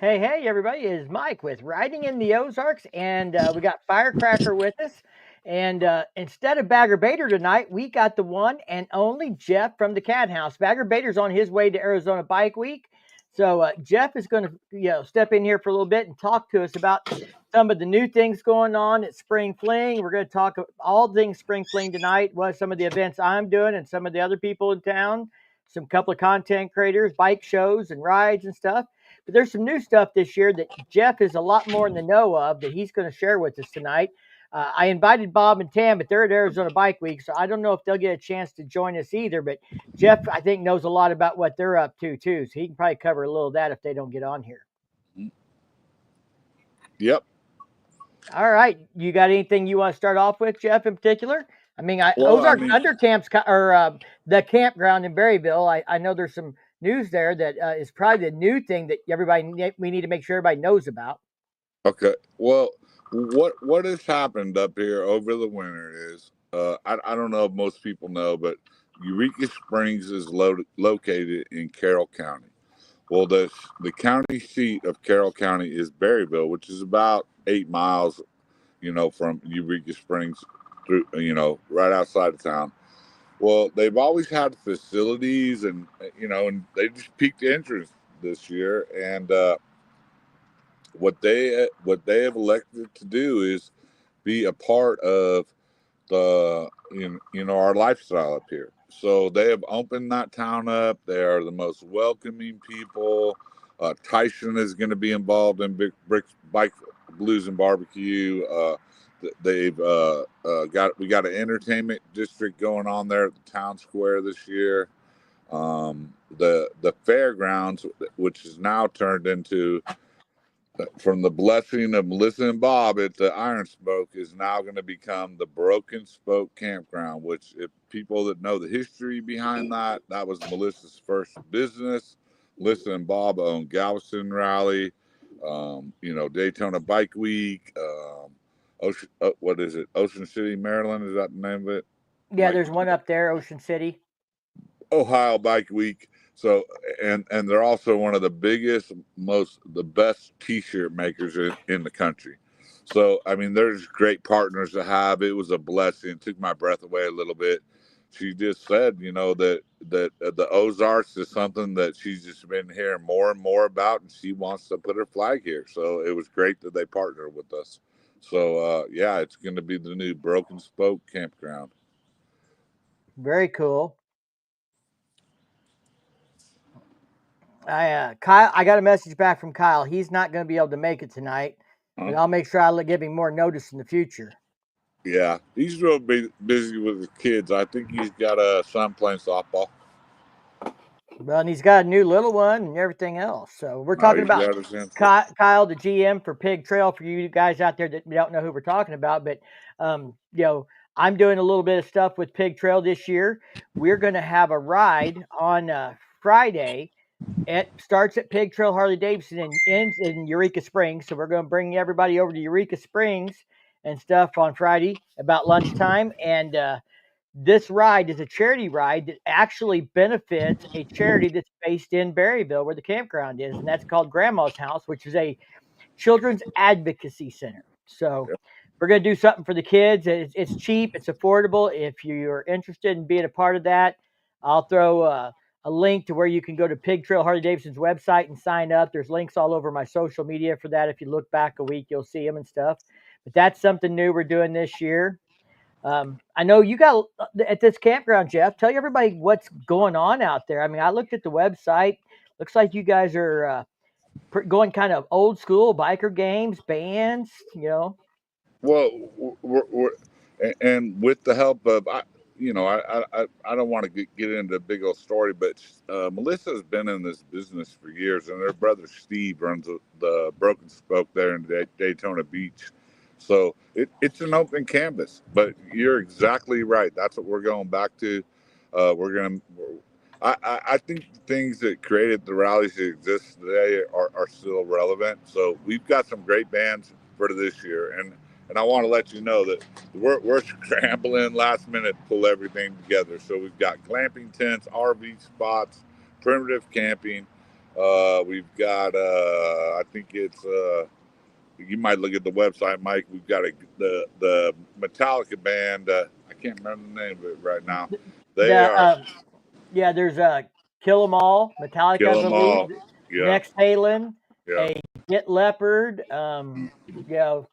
Hey, everybody, it is Mike with Riding in the Ozarks, and we got Firecracker with us. And instead of Bagger Bader tonight, we got the one and only Jeff from the Cat House. Bagger Bader's on his way to Arizona Bike Week. So Jeff is going to step in here for a little bit and talk to us about some of the new things going on at Spring Fling. We're going to talk all things Spring Fling tonight, what some of the events I'm doing and some of the other people in town, some couple of content creators, bike shows and rides and stuff. But there's some new stuff this year that Jeff is a lot more in the know of that he's going to share with us tonight. I invited Bob and Tam, but they're at Arizona Bike Week, so I don't know if they'll get a chance to join us either. But Jeff, I think, knows a lot about what they're up to, too. So he can probably cover a little of that if they don't get on here. Yep. All right. You got anything you want to start off with, Jeff, in particular? I mean, Ozark Undercamp's or the campground in Berryville. I know there's some news there that is probably the new thing that we need to make sure everybody knows about. Okay. Well, what has happened up here over the winter is I don't know if most people know, but Eureka Springs is located in Carroll County. Well, the county seat of Carroll County is Berryville, which is about 8 miles, from Eureka Springs through, right outside of town. Well, they've always had facilities and they just peaked interest this year. And what they have elected to do is be a part of the, our lifestyle up here. So they have opened that town up. They are the most welcoming people. Tyson is going to be involved in Bike Blues and Barbecue. We got an entertainment district going on there at the town square this year. The fairgrounds, which is now turned into, from the blessing of Melissa and Bob at the Iron Spoke, is now going to become the Broken Spoke Campground, which, if people that know the history behind that was Melissa's first business. Melissa and Bob own Galveston Rally, Daytona Bike Week, what is it? Ocean City, Maryland, is that the name of it? Yeah, there's one up there, Ocean City. Ohio Bike Week. So, and they're also one of the biggest, the best T-shirt makers in the country. So, I mean, there's great partners to have. It was a blessing. It took my breath away a little bit. She just said, that the Ozarks is something that she's just been hearing more and more about, and she wants to put her flag here. So it was great that they partnered with us. So, it's going to be the new Broken Spoke Campground. Very cool. Kyle, I got a message back from Kyle. He's not going to be able to make it tonight, but I'll make sure I'll give him more notice in the future. Yeah, he's real busy with his kids. I think he's got a son playing softball. Well, and he's got a new little one and everything else. So we're talking about Kyle, the GM for Pig Trail, for you guys out there that don't know who we're talking about. But, I'm doing a little bit of stuff with Pig Trail this year. We're going to have a ride on Friday. It starts at Pig Trail Harley Davidson and ends in Eureka Springs. So we're going to bring everybody over to Eureka Springs and stuff on Friday about lunchtime. And this ride is a charity ride that actually benefits a charity that's based in Berryville, where the campground is, and that's called Grandma's House, which is a children's advocacy center. So we're going to do something for the kids. It's cheap. It's affordable. If you're interested in being a part of that, I'll throw a link to where you can go to Pig Trail Harley Davidson's website and sign up. There's links all over my social media for that. If you look back a week, you'll see them and stuff. But that's something new we're doing this year. I know you got at this campground, Jeff. Tell everybody what's going on out there. I mean, I looked at the website. Looks like you guys are going kind of old school biker games, bands, Well, and with the help of, I don't want to get into a big old story, but Melissa's been in this business for years, and her brother Steve runs the Broken Spoke there in Daytona Beach. So it's an open canvas, but you're exactly right. That's what we're going back to. I think the things that created the rallies that exist today are still relevant. So we've got some great bands for this year, and I want to let you know that we're scrambling last minute to pull everything together. So we've got glamping tents, RV spots, primitive camping. We've got I think it's you might look at the website, Mike. We've got the Metallica band. I can't remember the name of it right now. They are Yeah, there's Kill 'Em All, Metallica, I Kill 'Em believe. All. Yeah, Next Halen, yeah. a Get Leopard. You know,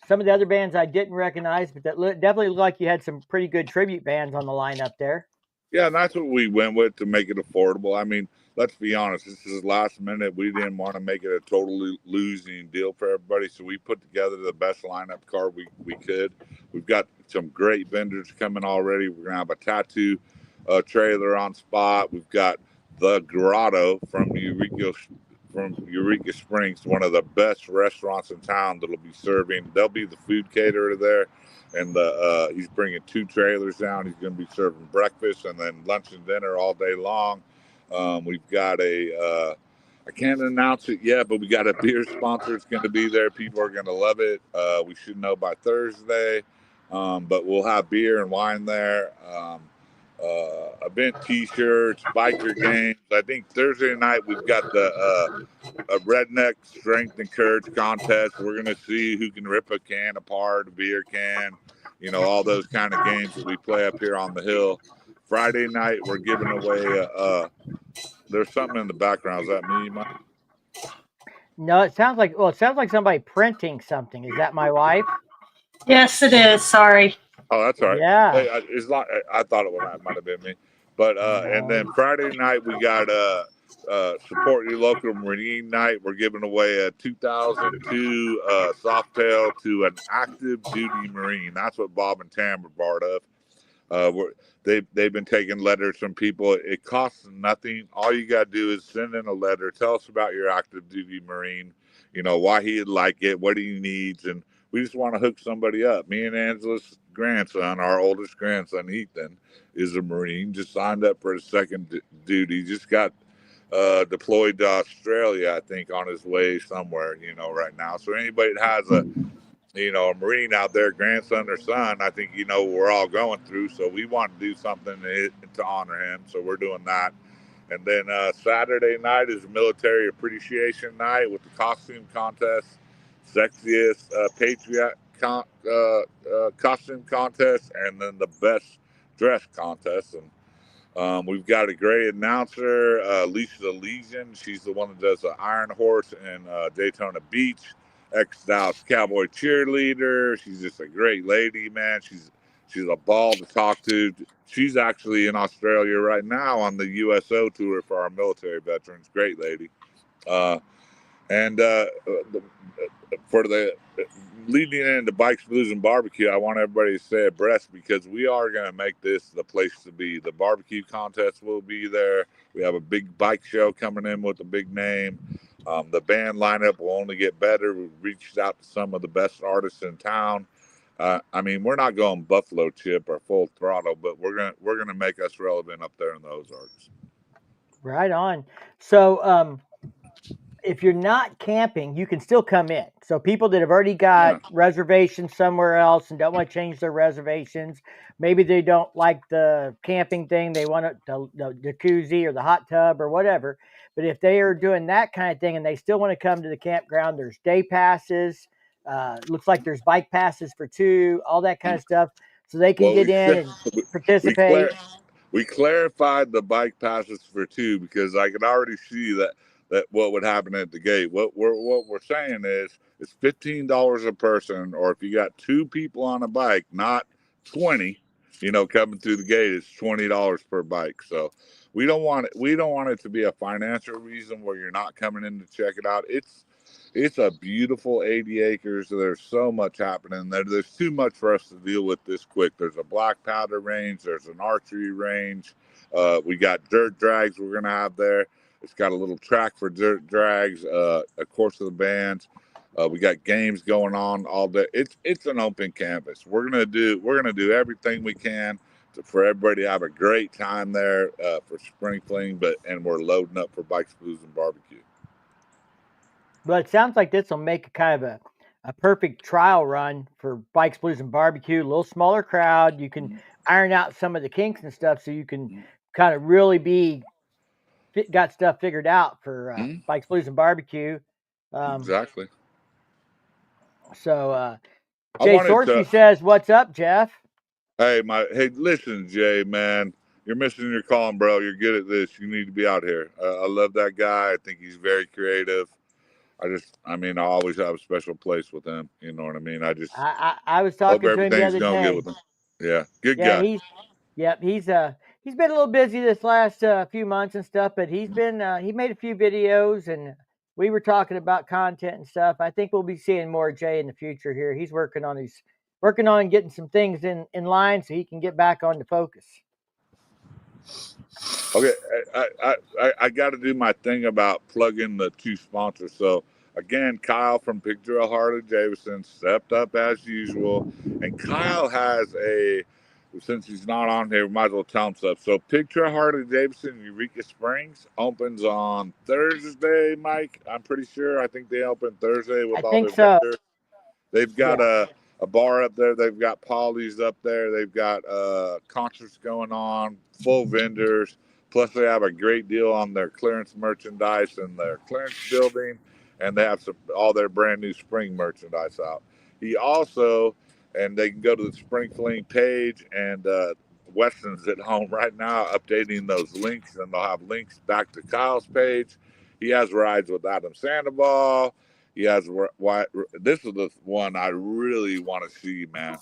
some of the other bands I didn't recognize, but that definitely looked like you had some pretty good tribute bands on the lineup there. Yeah, and that's what we went with to make it affordable. I mean, let's be honest, this is last minute. We didn't want to make it a totally losing deal for everybody, so we put together the best lineup card we could. We've got some great vendors coming already. We're gonna have a tattoo trailer on spot. We've got the Grotto from Eureka Springs, one of the best restaurants in town that'll be serving. They'll be the food caterer there, and he's bringing 2 trailers down. He's going to be serving breakfast and then lunch and dinner all day long. We've got I can't announce it yet, but we got a beer sponsor. It's going to be there. People are going to love it. We should know by Thursday, but we'll have beer and wine there. Event T-shirts, biker games. I think Thursday night we've got the a redneck strength and courage contest. We're going to see who can rip a can apart, a beer can, all those kind of games that we play up here on the hill. Friday night, we're giving away there's something in the background. Is that me, Mike? No, it sounds like somebody printing something. Is that my wife? Yes, it is. Sorry. Oh, that's all right. Yeah. It's not. I thought it might have been me, but and then Friday night we got support your local Marine night. We're giving away a 2002 Softail to an active duty Marine. That's what Bob and Tam are part of. They've been taking letters from people. It costs nothing. All you got to do is send in a letter. Tell us about your active duty Marine. Why he'd like it, what he needs, and we just want to hook somebody up. Me and Angela's grandson, our oldest grandson, Ethan, is a Marine. Just signed up for his second duty. Just got deployed to Australia, I think, on his way somewhere, right now. So anybody that has a Marine out there, grandson or son, I think, we're all going through. So we want to do something to honor him. So we're doing that. And then Saturday night is military appreciation night with the costume contest, sexiest patriot costume contest, and then the best dress contest. And we've got a great announcer, Lisa Legion. She's the one that does the Iron Horse in Daytona Beach. Ex-Dallas Cowboy cheerleader. She's just a great lady, man. She's a ball to talk to. She's actually in Australia right now on the USO tour for our military veterans. Great lady. And for the leading into Bikes, Blues, and Barbecue, I want everybody to stay abreast because we are going to make this the place to be. The barbecue contest will be there. We have a big bike show coming in with a big name. The band lineup will only get better. We've reached out to some of the best artists in town. I mean, we're not going Buffalo Chip or Full Throttle, but we're gonna make us relevant up there in the Ozarks. Right on. So, if you're not camping, you can still come in. So people that have already got reservations somewhere else and don't want to change their reservations, maybe they don't like the camping thing, they want the jacuzzi or the hot tub or whatever. But if they are doing that kind of thing and they still want to come to the campground, there's day passes. Looks like there's bike passes for 2, all that kind of stuff, so they can get in and participate. We clarified the bike passes for 2 because I could already see that what would happen at the gate. What we're saying is it's $15 a person, or if you got 2 people on a bike, not 20, coming through the gate, it's $20 per bike. So we don't want it to be a financial reason where you're not coming in to check it out. It's a beautiful 80 acres. There's so much happening there. There's too much for us to deal with this quick. There's a black powder range. There's an archery range. We got dirt drags we're going to have there. It's got a little track for dirt drags, a course of the bands. We got games going on all day. It's an open canvas. We're gonna do everything we can for everybody to have a great time there for Spring Fling, and we're loading up for Bikes, Blues, and Barbecue. But it sounds like this will make a kind of a perfect trial run for Bikes, Blues, and Barbecue. A little smaller crowd. You can iron out some of the kinks and stuff, so you can kind of really be got stuff figured out for Bikes, Blues, and Barbecue. Exactly. So Jay Sorsky says, "What's up, Jeff?" Hey, listen, Jay, man, you're missing your calling, bro. You're good at this. You need to be out here. I love that guy. I think he's very creative. I always have a special place with him. You know what I mean? I was talking to him the other day. Good with him. Yeah, good guy. He's been a little busy this last few months and stuff, but he made a few videos, and we were talking about content and stuff. I think we'll be seeing more of Jay in the future here. He's working on getting some things in line so he can get back on the focus. Okay, I got to do my thing about plugging the 2 sponsors. So again, Kyle from Pig Trail Harley Davidson stepped up as usual, and Kyle has since he's not on here, we might as well tell him stuff. So Pig Trail Harley Davidson, Eureka Springs, opens on Thursday, Mike. I'm pretty sure. I think they open Thursday with all their vendors. They've got a bar up there. They've got Polly's up there. They've got concerts going on, full vendors. Plus, they have a great deal on their clearance merchandise in their clearance building, and they have all their brand new spring merchandise out. He also, and they can go to the Spring Fling page, and Weston's at home right now updating those links, and they'll have links back to Kyle's page. He has rides with Adam Sandoval. He has this is the one I really want to see, man.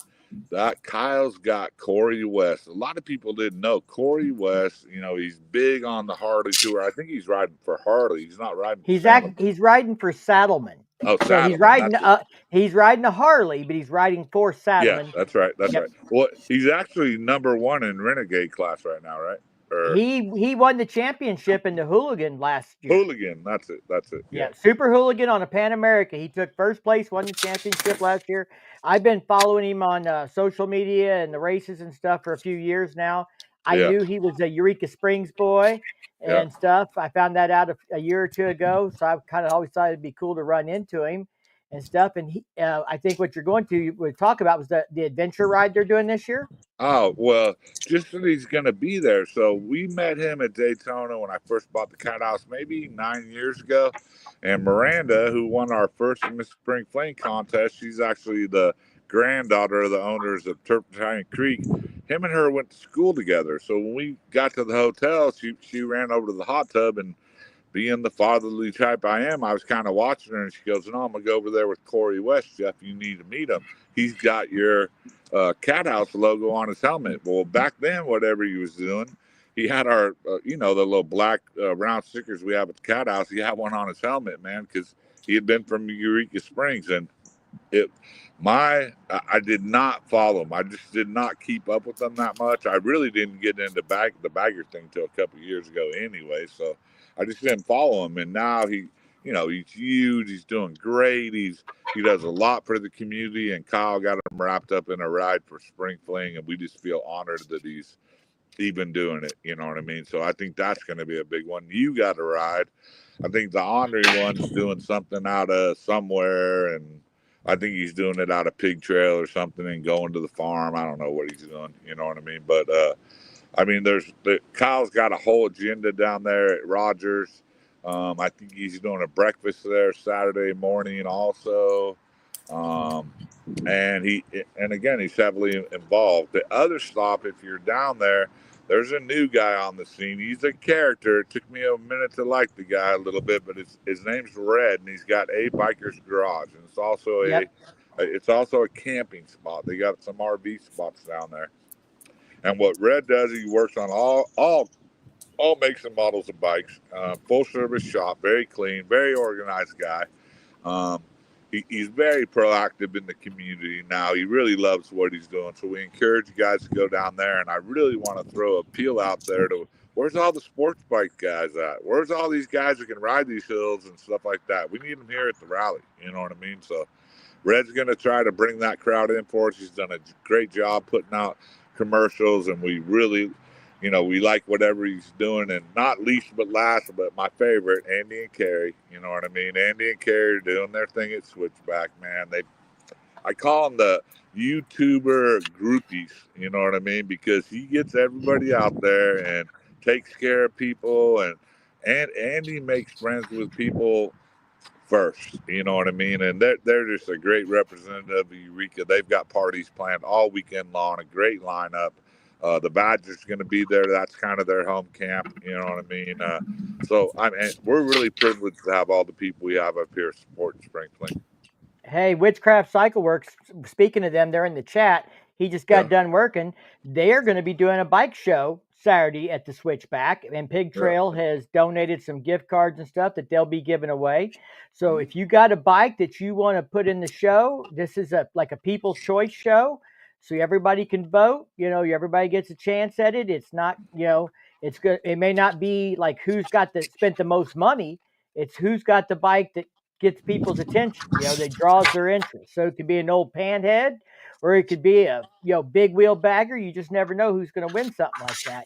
That Kyle's got Corey West. A lot of people didn't know Corey West. You know, he's big on the Harley tour. I think he's riding for Harley. He's not riding. He's riding for Saddleman. Oh, so Saddleman. He's riding a Harley, but he's riding for Saddleman. Yeah, that's right. That's right. Well, he's actually #1 in Renegade class right now, right? He won the championship in the Hooligan last year. Hooligan, that's it. Yeah, Super Hooligan on a Pan America. He took first place, won the championship last year. I've been following him on social media and the races and stuff for a few years now. I knew he was a Eureka Springs boy and stuff. I found that out a year or two ago, so I kind of always thought it'd be cool to run into him and stuff. And I think what you're going to talk about was the adventure ride they're doing this year. Oh, well, just that he's going to be there. So we met him at Daytona when I first bought the Cat House maybe 9 years ago. And Miranda, who won our first Miss Spring Fling contest, she's actually the granddaughter of the owners of Turpentine Creek. Him and her went to school together. So when we got to the hotel, she ran over to the hot tub, and being the fatherly type I am, I was kind of watching her, and she goes, "No, I'm going to go over there with Corey West, Jeff. You need to meet him. He's got your Cat House logo on his helmet." Well, back then, whatever he was doing, he had our, the little black round stickers we have at the Cat House. He had one on his helmet, man, because he had been from Eureka Springs. And I did not follow him. I just did not keep up with them that much. I really didn't get into the bagger thing till a couple of years ago anyway. So I just didn't follow him. And now he's huge. He's doing great. He does a lot for the community. And Kyle got him wrapped up in a ride for Spring Fling, and we just feel honored that he's even doing it. You know what I mean? So I think that's going to be a big one. You got to ride. I think the Henry one's doing something out of somewhere, and I think he's doing it out of Pig Trail or something and going to the farm. I don't know what he's doing. You know what I mean? But Kyle's got a whole agenda down there at Rogers. I think he's doing a breakfast there Saturday morning also. And again, he's heavily involved. The other stop, if you're down there, there's a new guy on the scene. He's a character. It took me a minute to like the guy a little bit, but his name's Red, and he's got a biker's garage, and it's also a camping spot. They got some RV spots down there. And what Red does, he works on all makes and models of bikes. Full service shop, very clean, very organized guy. He's very proactive in the community now. He really loves what he's doing. So we encourage you guys to go down there. And I really want to throw a appeal out there to where's all the sports bike guys at? Where's all these guys who can ride these hills and stuff like that? We need them here at the rally. You know what I mean? So Red's going to try to bring that crowd in for us. He's done a great job putting out commercials, and we really, we like whatever he's doing. And not least but last, but my favorite, Andy and Carrie. You know what I mean? Andy and Carrie are doing their thing at Switchback, man. I call them the YouTuber groupies. You know what I mean? Because he gets everybody out there and takes care of people, And Andy makes friends with people first. You know what I mean? And they're just a great representative of Eureka. They've got parties planned all weekend long, a great lineup. The Badgers going to be there. That's kind of their home camp. You know what I mean? So we're really privileged to have all the people we have up here supporting Spring Fling. Hey, Witchcraft Cycle Works, speaking of them, they're in the chat. He just got done working. They're going to be doing a bike show Saturday at the Switchback, and Pig Trail has donated some gift cards and stuff that they'll be giving away. So if you got a bike that you want to put in the show, this is like a people's choice show. So everybody can vote. Everybody gets a chance at it. It's not, it's good. It may not be like who's spent the most money. It's who's got the bike that gets people's attention, that draws their interest. So it could be an old panhead, or it could be a big wheel bagger. You just never know who's going to win something like that.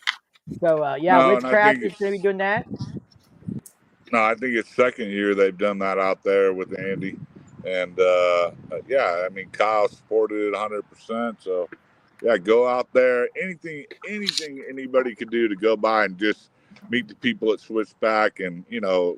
So Witchcraft is going to be doing that. No, I think it's second year they've done that out there with Andy, and yeah, I mean Kyle supported it 100%. So yeah, go out there. Anything anybody could do to go by and just meet the people at Switchback, and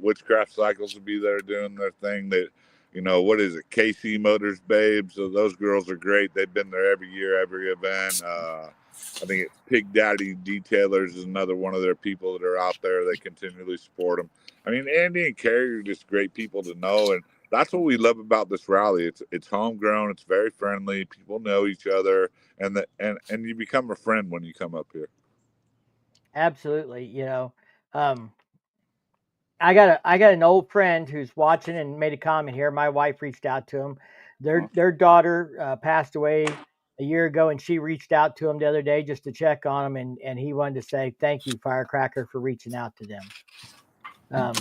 Witchcraft Cycles will be there doing their thing. That what is it, KC Motors Babes? So those girls are great. They've been there every year, every event. I think it's Pig Daddy Detailers is another one of their people that are out there. They continually support them. I mean, Andy and Carrie are just great people to know, and that's what we love about this rally. It's homegrown. It's very friendly. People know each other, and you become a friend when you come up here. Absolutely. I got an old friend who's watching and made a comment here. My wife reached out to him. Their daughter passed away a year ago, and she reached out to him the other day just to check on him, and he wanted to say thank you, Firecracker, for reaching out to them. And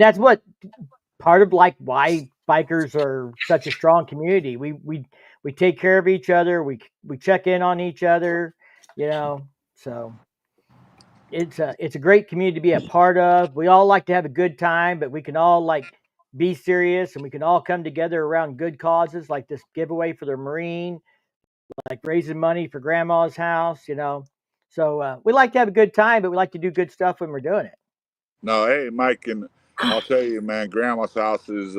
that's what part of like why bikers are such a strong community. We take care of each other. We check in on each other. So it's a great community to be a part of. We all like to have a good time, but we can all like be serious, and we can all come together around good causes like this giveaway for the Marine, like raising money for Grandma's house. So we like to have a good time, but we like to do good stuff when we're doing it. No, hey, Mike, and I'll tell you, man, Grandma's house is,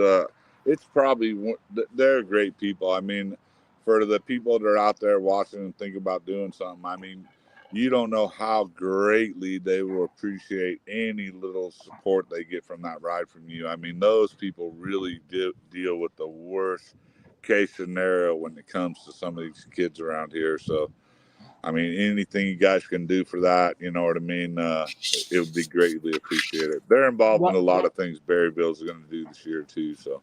it's probably, they're great people. I mean, for the people that are out there watching and think about doing something, I mean, you don't know how greatly they will appreciate any little support they get from that ride from you. I mean, those people really deal with the worst case scenario when it comes to some of these kids around here. So, I mean, anything you guys can do for that, you know what I mean? It would be greatly appreciated. They're involved in a lot of things Berryville's going to do this year too. So,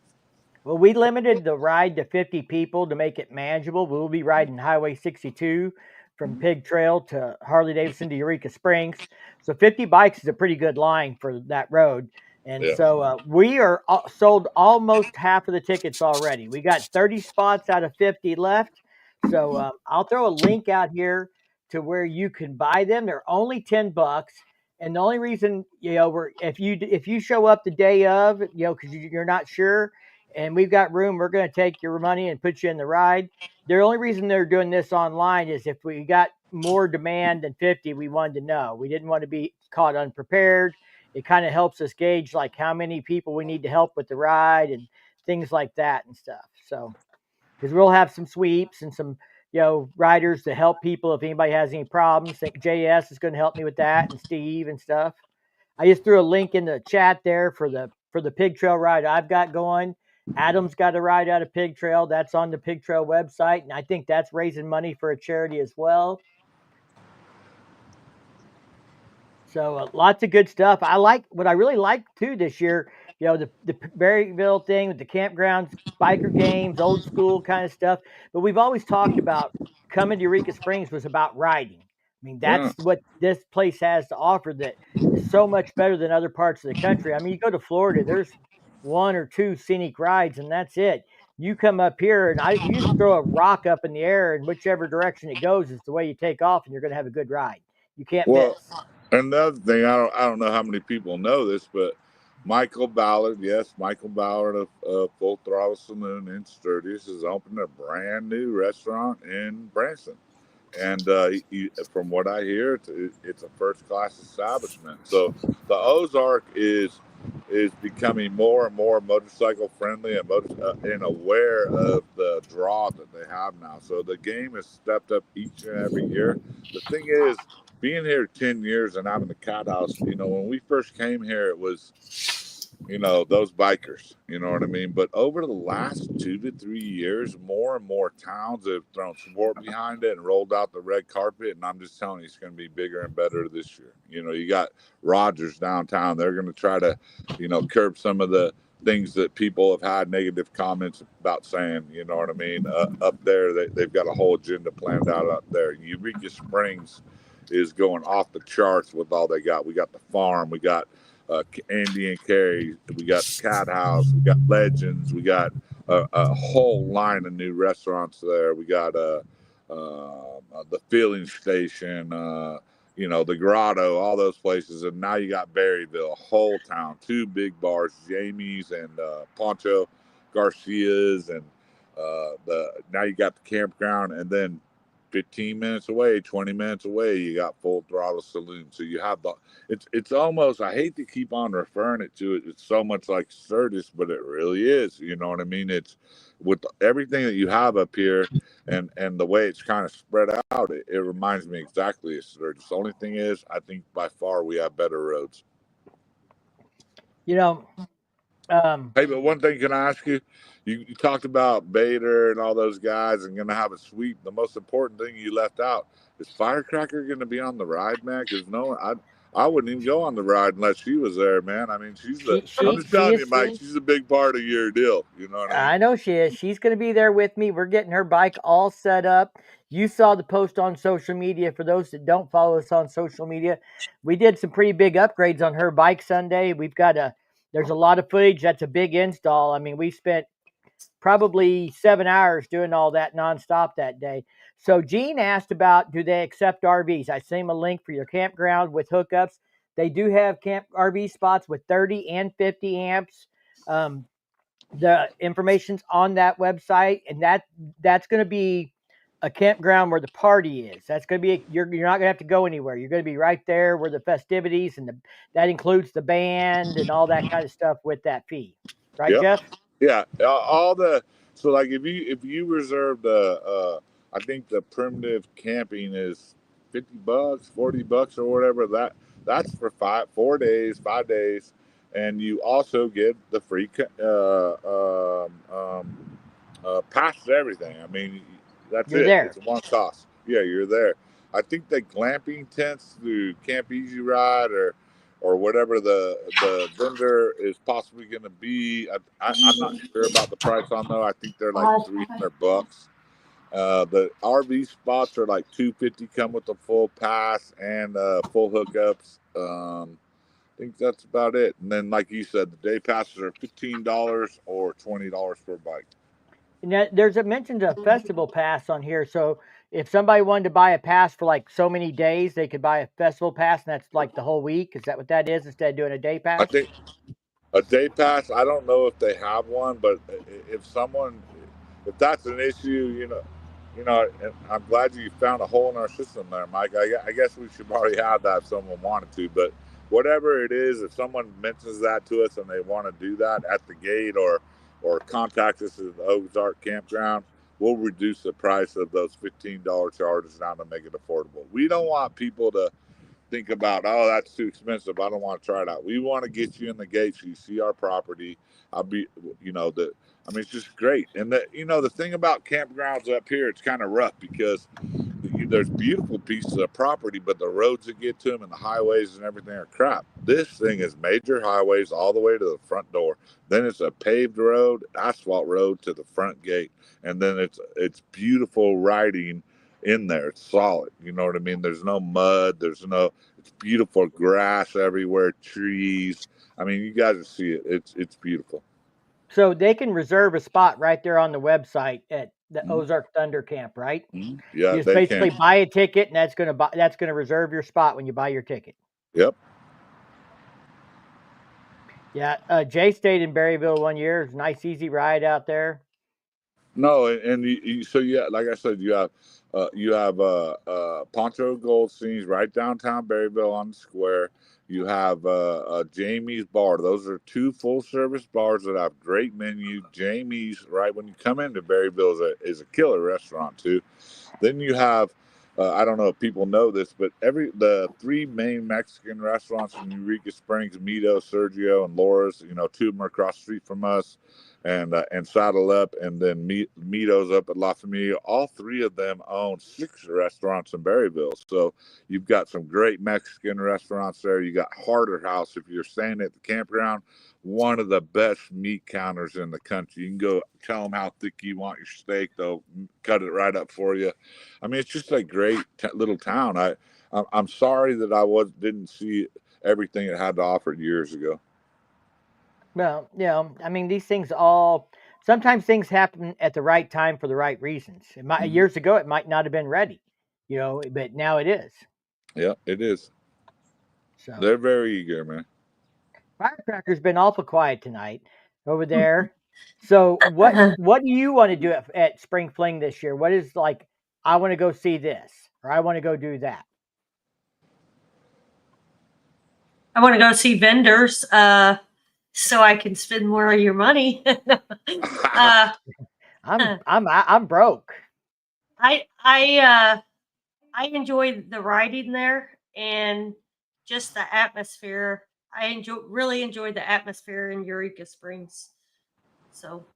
well, we limited the ride to 50 people to make it manageable. We'll be riding Highway 62 from Pig Trail to Harley Davidson to Eureka Springs. So 50 bikes is a pretty good line for that road. And so we are sold almost half of the tickets already. We got 30 spots out of 50 left. So I'll throw a link out here to where you can buy them. They're only $10. And the only reason, if you show up the day of, because you're not sure, and we've got room, we're going to take your money and put you in the ride. The only reason they're doing this online is if we got more demand than 50, we wanted to know. We didn't want to be caught unprepared. It kind of helps us gauge like how many people we need to help with the ride and things like that and stuff. So, because we'll have some sweeps and some, riders to help people if anybody has any problems. I think JS is going to help me with that, and Steve and stuff. I just threw a link in the chat there for the Pig Trail ride I've got going. Adam's got a ride out of Pig Trail. That's on the Pig Trail website, and I think that's raising money for a charity as well. So lots of good stuff. What I really like too this year, the Berryville thing with the campgrounds, biker games, old school kind of stuff. But we've always talked about coming to Eureka Springs was about riding. I mean, that's what this place has to offer that is so much better than other parts of the country. I mean, you go to Florida, there's one or two scenic rides, and that's it. You come up here, and you just throw a rock up in the air, and whichever direction it goes is the way you take off, and you're going to have a good ride. You can't miss. And the other thing, I don't know how many people know this, but Michael Ballard of Full Throttle Saloon in Sturgis has opened a brand new restaurant in Branson. and from what I hear, it's a first class establishment. So the Ozark is becoming more and more motorcycle friendly and aware of the draw that they have now. So the game has stepped up each and every year. The thing is, being here 10 years and having the cat house, when we first came here, it was those bikers, you know what I mean? But over the last 2 to 3 years, more and more towns have thrown sport behind it and rolled out the red carpet. And I'm just telling you, it's going to be bigger and better this year. You got Rogers downtown. They're going to try to, curb some of the things that people have had negative comments about saying, you know what I mean? Up there, they've got a whole agenda planned out up there. Eureka Springs is going off the charts with all they got. We got the farm. We got Andy and Carrie. We got the Cat House. We got Legends. We got a whole line of new restaurants there. We got the Filling Station, the Grotto, all those places. And now you got Berryville, whole town, 2 big bars, Jamie's and Poncho Garcia's, and now you got the campground, and then 15 minutes away, 20 minutes away, you got Full Throttle Saloon. So you have it's almost, I hate to keep on referring it to it. It's so much like Sturgis, but it really is. You know what I mean? It's with everything that you have up here and the way it's kind of spread out, it reminds me exactly of Sturgis. The only thing is, I think by far we have better roads. Hey, but one thing, can I ask you? You talked about Bader and all those guys and going to have a sweep. The most important thing you left out is Firecracker going to be on the ride, man? Because I wouldn't even go on the ride unless she was there, man. I mean, I'm just telling you, Mike, she's a big part of your deal. You know what I mean? I know she is. She's going to be there with me. We're getting her bike all set up. You saw the post on social media. For those that don't follow us on social media, we did some pretty big upgrades on her bike Sunday. There's a lot of footage. That's a big install. I mean, we spent probably 7 hours doing all that nonstop that day. So Gene asked about, do they accept RVs? I sent him a link for your campground with hookups. They do have camp RV spots with 30 and 50 amps. The information's on that website, and that's going to be a campground where the party is. That's going to be you're not going to have to go anywhere. You're going to be right there where the festivities and that includes the band and all that kind of stuff with that fee, right, Yep. Jeff? Yeah, so like if you reserved I think the primitive camping is $50, $40 or whatever. That's for 4 days, 5 days, and you also get the free pass to everything. I mean, that's You're it. there. It's one cost. Yeah, you're there. I think the glamping tents through Camp Easy Ride or whatever the vendor is possibly going to be. I'm not sure about the price on though. I think they're like $300. The RV spots are like $250, come with the full pass and full hookups. I think that's about it. And then, like you said, the day passes are $15 or $20 per bike. Now, there's mentioned a festival pass on here. So if somebody wanted to buy a pass for like so many days, they could buy a festival pass, and that's like the whole week. Is that what that is, instead of doing a day pass? I think a day pass, I don't know if they have one, but if that's an issue, and I'm glad you found a hole in our system there, Mike. I guess we should already have that if someone wanted to, but whatever it is, if someone mentions that to us and they want to do that at the gate or contact us at the Ozark campground, we'll reduce the price of those $15 charges down to make it affordable. We don't want people to think about, oh, that's too expensive, I don't want to try it out. We want to get you in the gate so you see our property. It's just great. And the thing about campgrounds up here, it's kind of rough because there's beautiful pieces of property, but the roads that get to them and the highways and everything are crap. This thing is major highways all the way to the front door. Then it's a paved road, asphalt road to the front gate, and then it's beautiful riding in there. It's solid. You know what I mean? There's no mud. It's beautiful grass everywhere, trees. I mean, you guys will see it. It's beautiful. So they can reserve a spot right there on the website at the Ozark Thunder Camp, right? Mm-hmm. Yeah, you just basically buy a ticket, and that's going to reserve your spot when you buy your ticket. Yep. Yeah, Jay stayed in Berryville 1 year. It's a nice, easy ride out there. No, and so yeah, like I said, you have You have Poncho Goldstein's right downtown Berryville on the square. You have Jamie's Bar. Those are two full-service bars that have great menu. Jamie's, right when you come into Berryville, is a killer restaurant too. Then you have, I don't know if people know this, but the three main Mexican restaurants in Eureka Springs, Mito, Sergio, and Laura's. You know, two of them are across the street from us, and Saddle Up, and then Mito's up at La Familia. All three of them own 6 restaurants in Berryville. So you've got some great Mexican restaurants there. You got Harder House if you're staying at the campground. One of the best meat counters in the country. You can go tell them how thick you want your steak. They'll cut it right up for you. I mean, it's just a great little town. I'm sorry that I didn't see everything it had to offer years ago. Well, I mean, these things sometimes things happen at the right time for the right reasons. Years ago, it might not have been ready, but now it is. Yeah, it is. So they're very eager, man. Firecracker's been awful quiet tonight over there. So what do you want to do at Spring Fling this year? What is like, I want to go see this, or I want to go do that? I want to go see vendors so I can spend more of your money. I'm broke. I enjoy the riding there and just the atmosphere. I really enjoyed the atmosphere in Eureka Springs. So,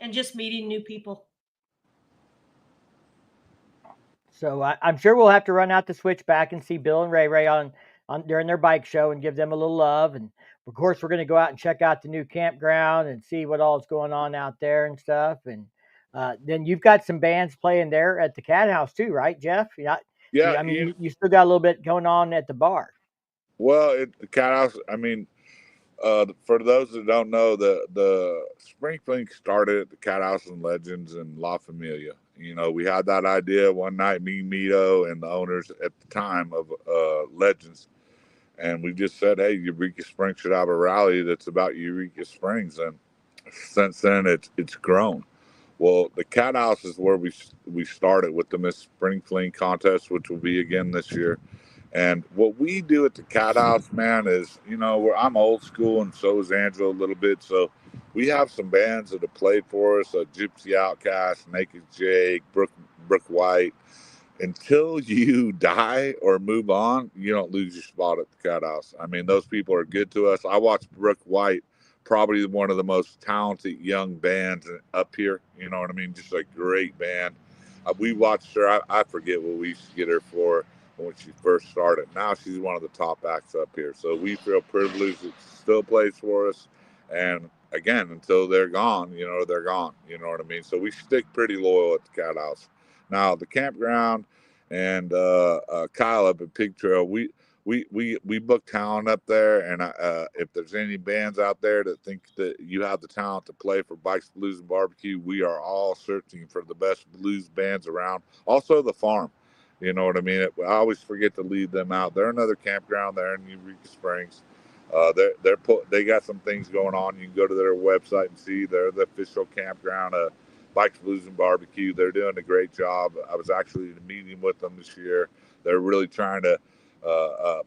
and just meeting new people. So I'm sure we'll have to run out to Switchback and see Bill and Ray on during their bike show and give them a little love. And of course, we're going to go out and check out the new campground and see what all is going on out there and stuff. And then you've got some bands playing there at the Cat House too, right, Jeff? Yeah. I mean, you still got a little bit going on at the bar. Well, at the Cat House, I mean, for those that don't know, the Spring Fling started at the Cat House and Legends in La Familia. You know, we had that idea one night, me, Mito, and the owners at the time of Legends, and we just said, hey, Eureka Springs should have a rally that's about Eureka Springs, and since then it's grown. Well, the Cat House is where we started with the Miss Spring Fling contest, which will be again this year. And what we do at the Cat House, man, is, I'm old school and so is Angela a little bit. So we have some bands that have played for us, Gypsy Outcast, Naked Jake, Brooke White. Until you die or move on, you don't lose your spot at the Cat House. I mean, those people are good to us. I watched Brooke White, probably one of the most talented young bands up here. You know what I mean? Just a great band. We watched her. I forget what we used to get her for when she first started. Now she's one of the top acts up here. So we feel privileged that she still plays for us. And again, until they're gone, they're gone. You know what I mean? So we stick pretty loyal at the Cat House. Now the campground and Kyle up at Pig Trail, we book talent up there. And if there's any bands out there that think that you have the talent to play for Bikes, Blues, and Barbecue, we are all searching for the best blues bands around. Also the farm. You know what I mean? I always forget to leave them out. They're another campground there in Eureka Springs. They got some things going on. You can go to their website and see. They're the official campground of Bikes, Blues, and Barbecue. They're doing a great job. I was actually in a meeting with them this year. They're really trying to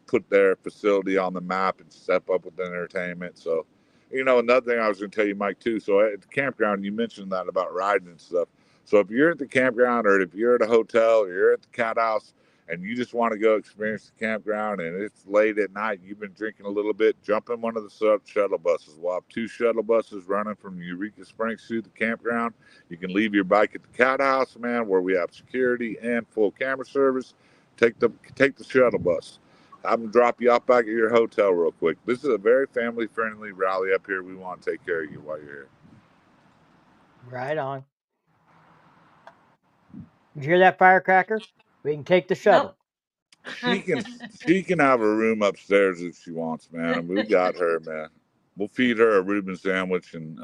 put their facility on the map and step up with entertainment. So, another thing I was going to tell you, Mike, too. So at the campground, you mentioned that about riding and stuff. So if you're at the campground or if you're at a hotel or you're at the Cat House and you just want to go experience the campground and it's late at night, you've been drinking a little bit, jump in one of the shuttle buses. We'll have 2 shuttle buses running from Eureka Springs to the campground. You can leave your bike at the Cat House, man, where we have security and full camera service. Take the shuttle bus. Have them drop you off back at your hotel real quick. This is a very family-friendly rally up here. We want to take care of you while you're here. Right on. Did you hear that, Firecracker? We can take the shuttle. Nope. She can have a room upstairs if she wants, man. And we got her, man. We'll feed her a Reuben sandwich and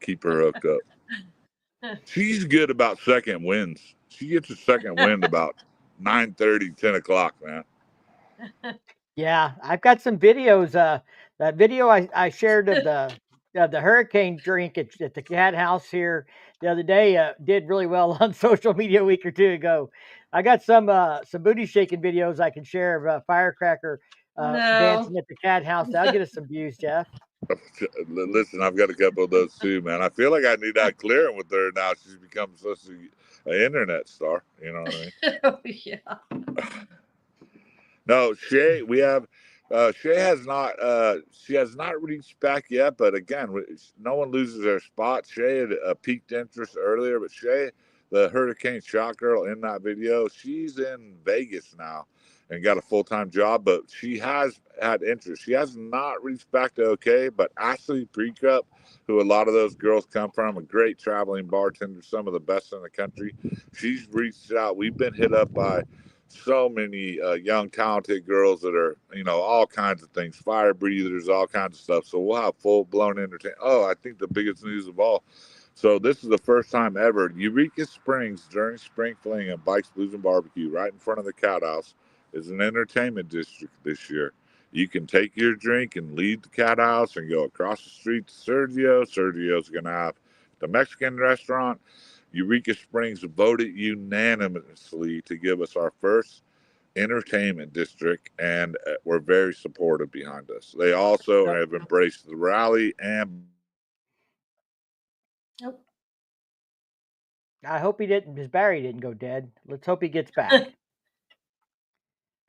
keep her hooked up. She's good about second winds. She gets a second wind about 9:30, 10 o'clock, man. Yeah, I've got some videos. That video I shared of the hurricane drink at the Cat House here the other day did really well on social media a week or two ago. I got some booty shaking videos I can share of Firecracker No. dancing at the cat house. That'll get us some views, Jeff. Listen, I've got a couple of those too, man. I feel like I need that clearing with her now. She's become such an internet star. You know what I mean? Oh, yeah. No, Shay, we have Shay has not she has not reached back yet, but again, no one loses their spot. Shay had piqued interest earlier, but Shay, the Hurricane Shot Girl in that video, she's in Vegas now and got a full-time job, but she has had interest. She has not reached back to OK, but Ashley Precup, who a lot of those girls come from, a great traveling bartender, some of the best in the country, she's reached out. We've been hit up by so many young talented girls that are, you know, all kinds of things, fire breathers, all kinds of stuff. So we'll have full-blown entertainment. Oh, I think the biggest news of all, so this is the first time ever, Eureka Springs during Spring Fling and Bikes, Blues, and Barbecue right in front of the cat house is an entertainment district this year. You can take your drink and leave the cat house and go across the street to Sergio. Sergio's going to have the Mexican restaurant. Eureka Springs voted unanimously to give us our first entertainment district, and were very supportive behind us. They also have embraced the rally and. Nope. I hope his battery didn't go dead. Let's hope he gets back.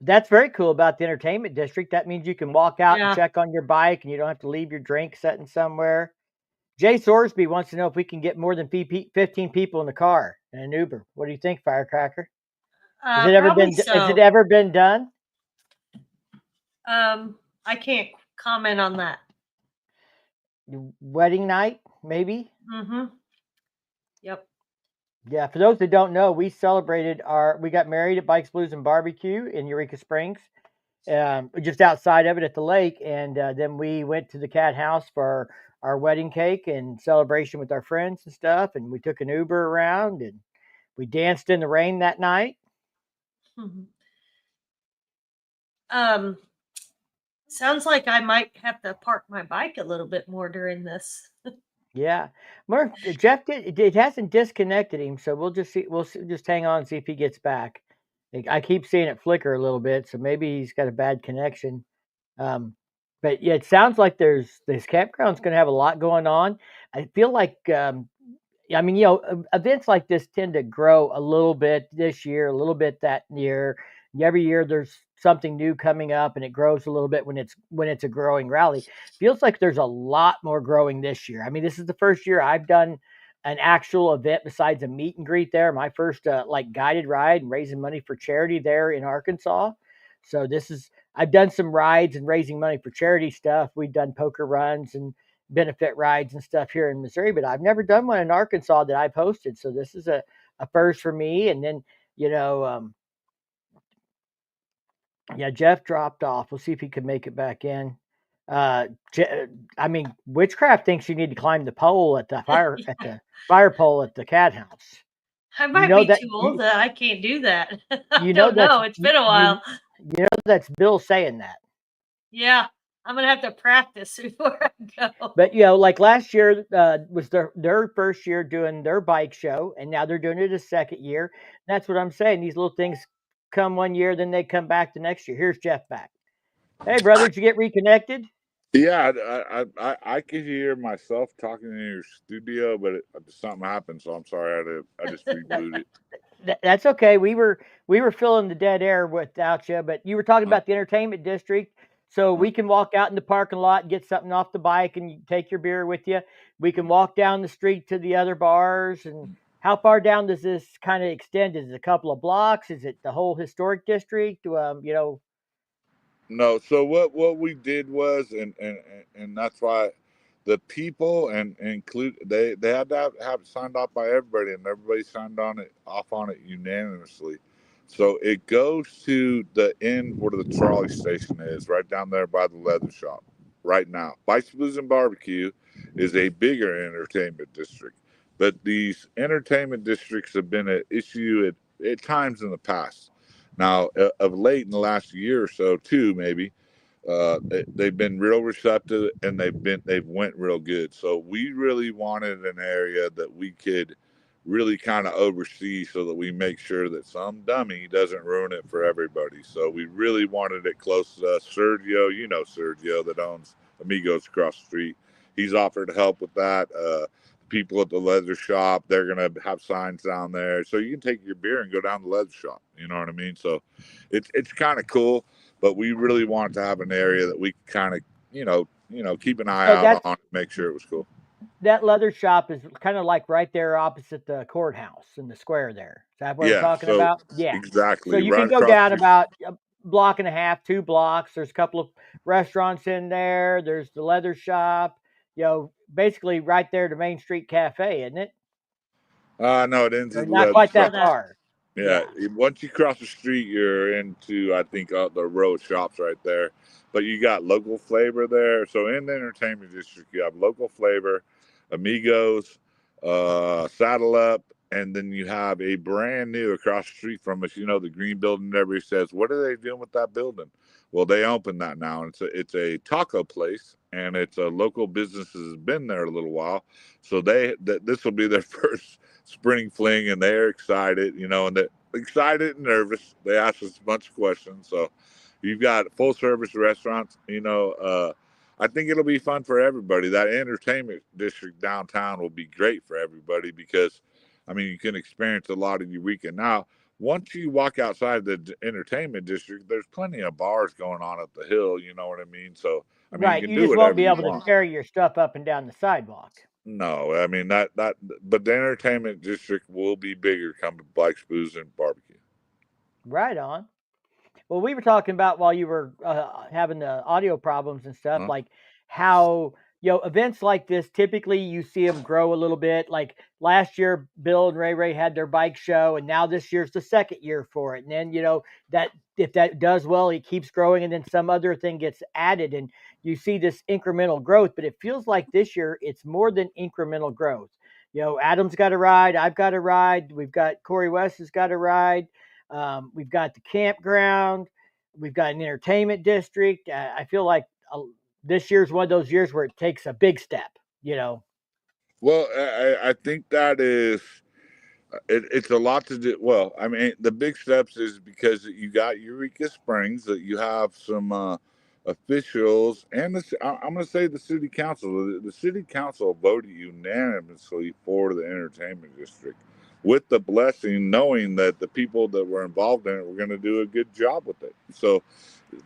That's very cool about the entertainment district. That means you can walk out and check on your bike, and you don't have to leave your drink sitting somewhere. Jay Sorsby wants to know if we can get more than 15 people in the car in an Uber. What do you think, Firecracker? Has it ever been done? I can't comment on that. Wedding night, maybe? Mm-hmm. Yep. Yeah, for those that don't know, we got married at Bikes, Blues, and Barbecue in Eureka Springs, just outside of it at the lake. And then we went to the cat house for our wedding cake and celebration with our friends and stuff. And we took an Uber around and we danced in the rain that night. Mm-hmm. Sounds like I might have to park my bike a little bit more during this. Yeah, Jeff it hasn't disconnected him, so we'll just see. We'll just hang on and see if he gets back. I keep seeing it flicker a little bit, so maybe he's got a bad connection. But yeah, it sounds like this campground's going to have a lot going on. I feel like, I mean, events like this tend to grow a little bit this year, a little bit that year. Every year there's something new coming up, and it grows a little bit when it's a growing rally. Feels like there's a lot more growing this year. I mean, this is the first year I've done an actual event besides a meet and greet there. My first like guided ride and raising money for charity there in Arkansas. So I've done some rides and raising money for charity stuff. We've done poker runs and benefit rides and stuff here in Missouri, but I've never done one in Arkansas that I've hosted. So this is a first for me. And then, Jeff dropped off. We'll see if he can make it back in. I mean, Witchcraft thinks you need to climb the pole at the fire pole at the cat house. I might be too old that I can't do that. I don't know. It's been a while. That's Bill saying that. Yeah, I'm gonna have to practice before I go. But like last year was their first year doing their bike show, and now they're doing it a second year. That's what I'm saying. These little things come one year, then they come back the next year. Here's Jeff back. Hey, brother, did you get reconnected? Yeah, I could hear myself talking in your studio, but something happened, so I'm sorry. I just rebooted it. That's okay. We were filling the dead air without you, but you were talking about the entertainment district. So we can walk out in the parking lot and get something off the bike, and you take your beer with you. We can walk down the street to the other bars. And how far down does this kind of extend? Is it a couple of blocks? Is it the whole historic district? No. So what we did was, and that's why the people and include they had to have it signed off by everybody, and everybody signed off on it unanimously. So it goes to the end where the trolley station is, right down there by the leather shop. Right now, Bikes, Blues, and Barbecue is a bigger entertainment district, but these entertainment districts have been an issue at times in the past. Now, of late in the last year or so, too, maybe They've been real receptive, and they've went real good. So we really wanted an area that we could really kind of oversee, so that we make sure that some dummy doesn't ruin it for everybody. So we really wanted it close to us. Sergio, Sergio that owns Amigos across the street, he's offered help with that. People at the leather shop, they're gonna have signs down there, so you can take your beer and go down to the leather shop. You know what I mean? So it's kind of cool. But we really wanted to have an area that we kind of, keep an eye out on, and make sure it was cool. That leather shop is kind of like right there opposite the courthouse in the square there. Is that what we're talking about? Yeah, exactly. So you can go down about a block and a half, 2 blocks. There's a couple of restaurants in there. There's the leather shop. Basically right there to Main Street Cafe, isn't it? No, it ends at not quite that far. Yeah, once you cross the street, you're into, I think, the row of shops right there. But you got local flavor there. So in the entertainment district, you have local flavor, Amigos, Saddle Up, and then you have a brand new across the street from us. The green building. Everybody says, "What are they doing with that building?" Well, they opened that now, and it's a taco place, and it's a local business that has been there a little while. So this will be their first Spring Fling, and they're excited, and they're excited and nervous. They ask us a bunch of questions. So you've got full service restaurants. I think it'll be fun for everybody. That entertainment district downtown will be great for everybody, because, you can experience a lot of Eureka. Now, once you walk outside the entertainment district, there's plenty of bars going on up the hill. You know what I mean? So, right, you can you do just won't whatever be you able want. to carry your stuff up and down the sidewalk. No, but the entertainment district will be bigger come Bikes, Booze, and Barbecue. Right on. Well, we were talking about while you were having the audio problems and stuff, like how, events like this, typically you see them grow a little bit. Like last year, Bill and Ray had their bike show, and now this year's the second year for it. And then, that if that does well, it keeps growing, and then some other thing gets added, and you see this incremental growth. But it feels like this year it's more than incremental growth. Adam's got a ride, I've got a ride, we've got Corey West has got a ride. We've got the campground. We've got an entertainment district. I feel like this year's one of those years where it takes a big step, Well, I think that is, it's a lot to do. Well, the big steps is because you got Eureka Springs, that you have some officials, and I'm going to say the city council. The city council voted unanimously for the entertainment district, with the blessing, knowing that the people that were involved in it were going to do a good job with it. So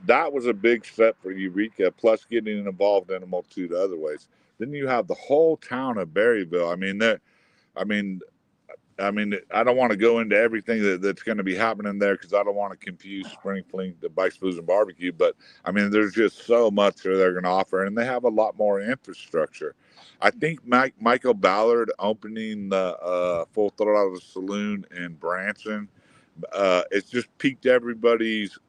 that was a big step for Eureka, plus getting involved in a multitude of other ways. Then you have the whole town of Berryville. I don't want to go into everything that's going to be happening there, because I don't want to confuse Spring Fling, the Bikes, Booze, and Barbecue. But there's just so much that they're going to offer, and they have a lot more infrastructure. I think Michael Ballard opening the Full Throttle Saloon in Branson, it's just piqued everybody's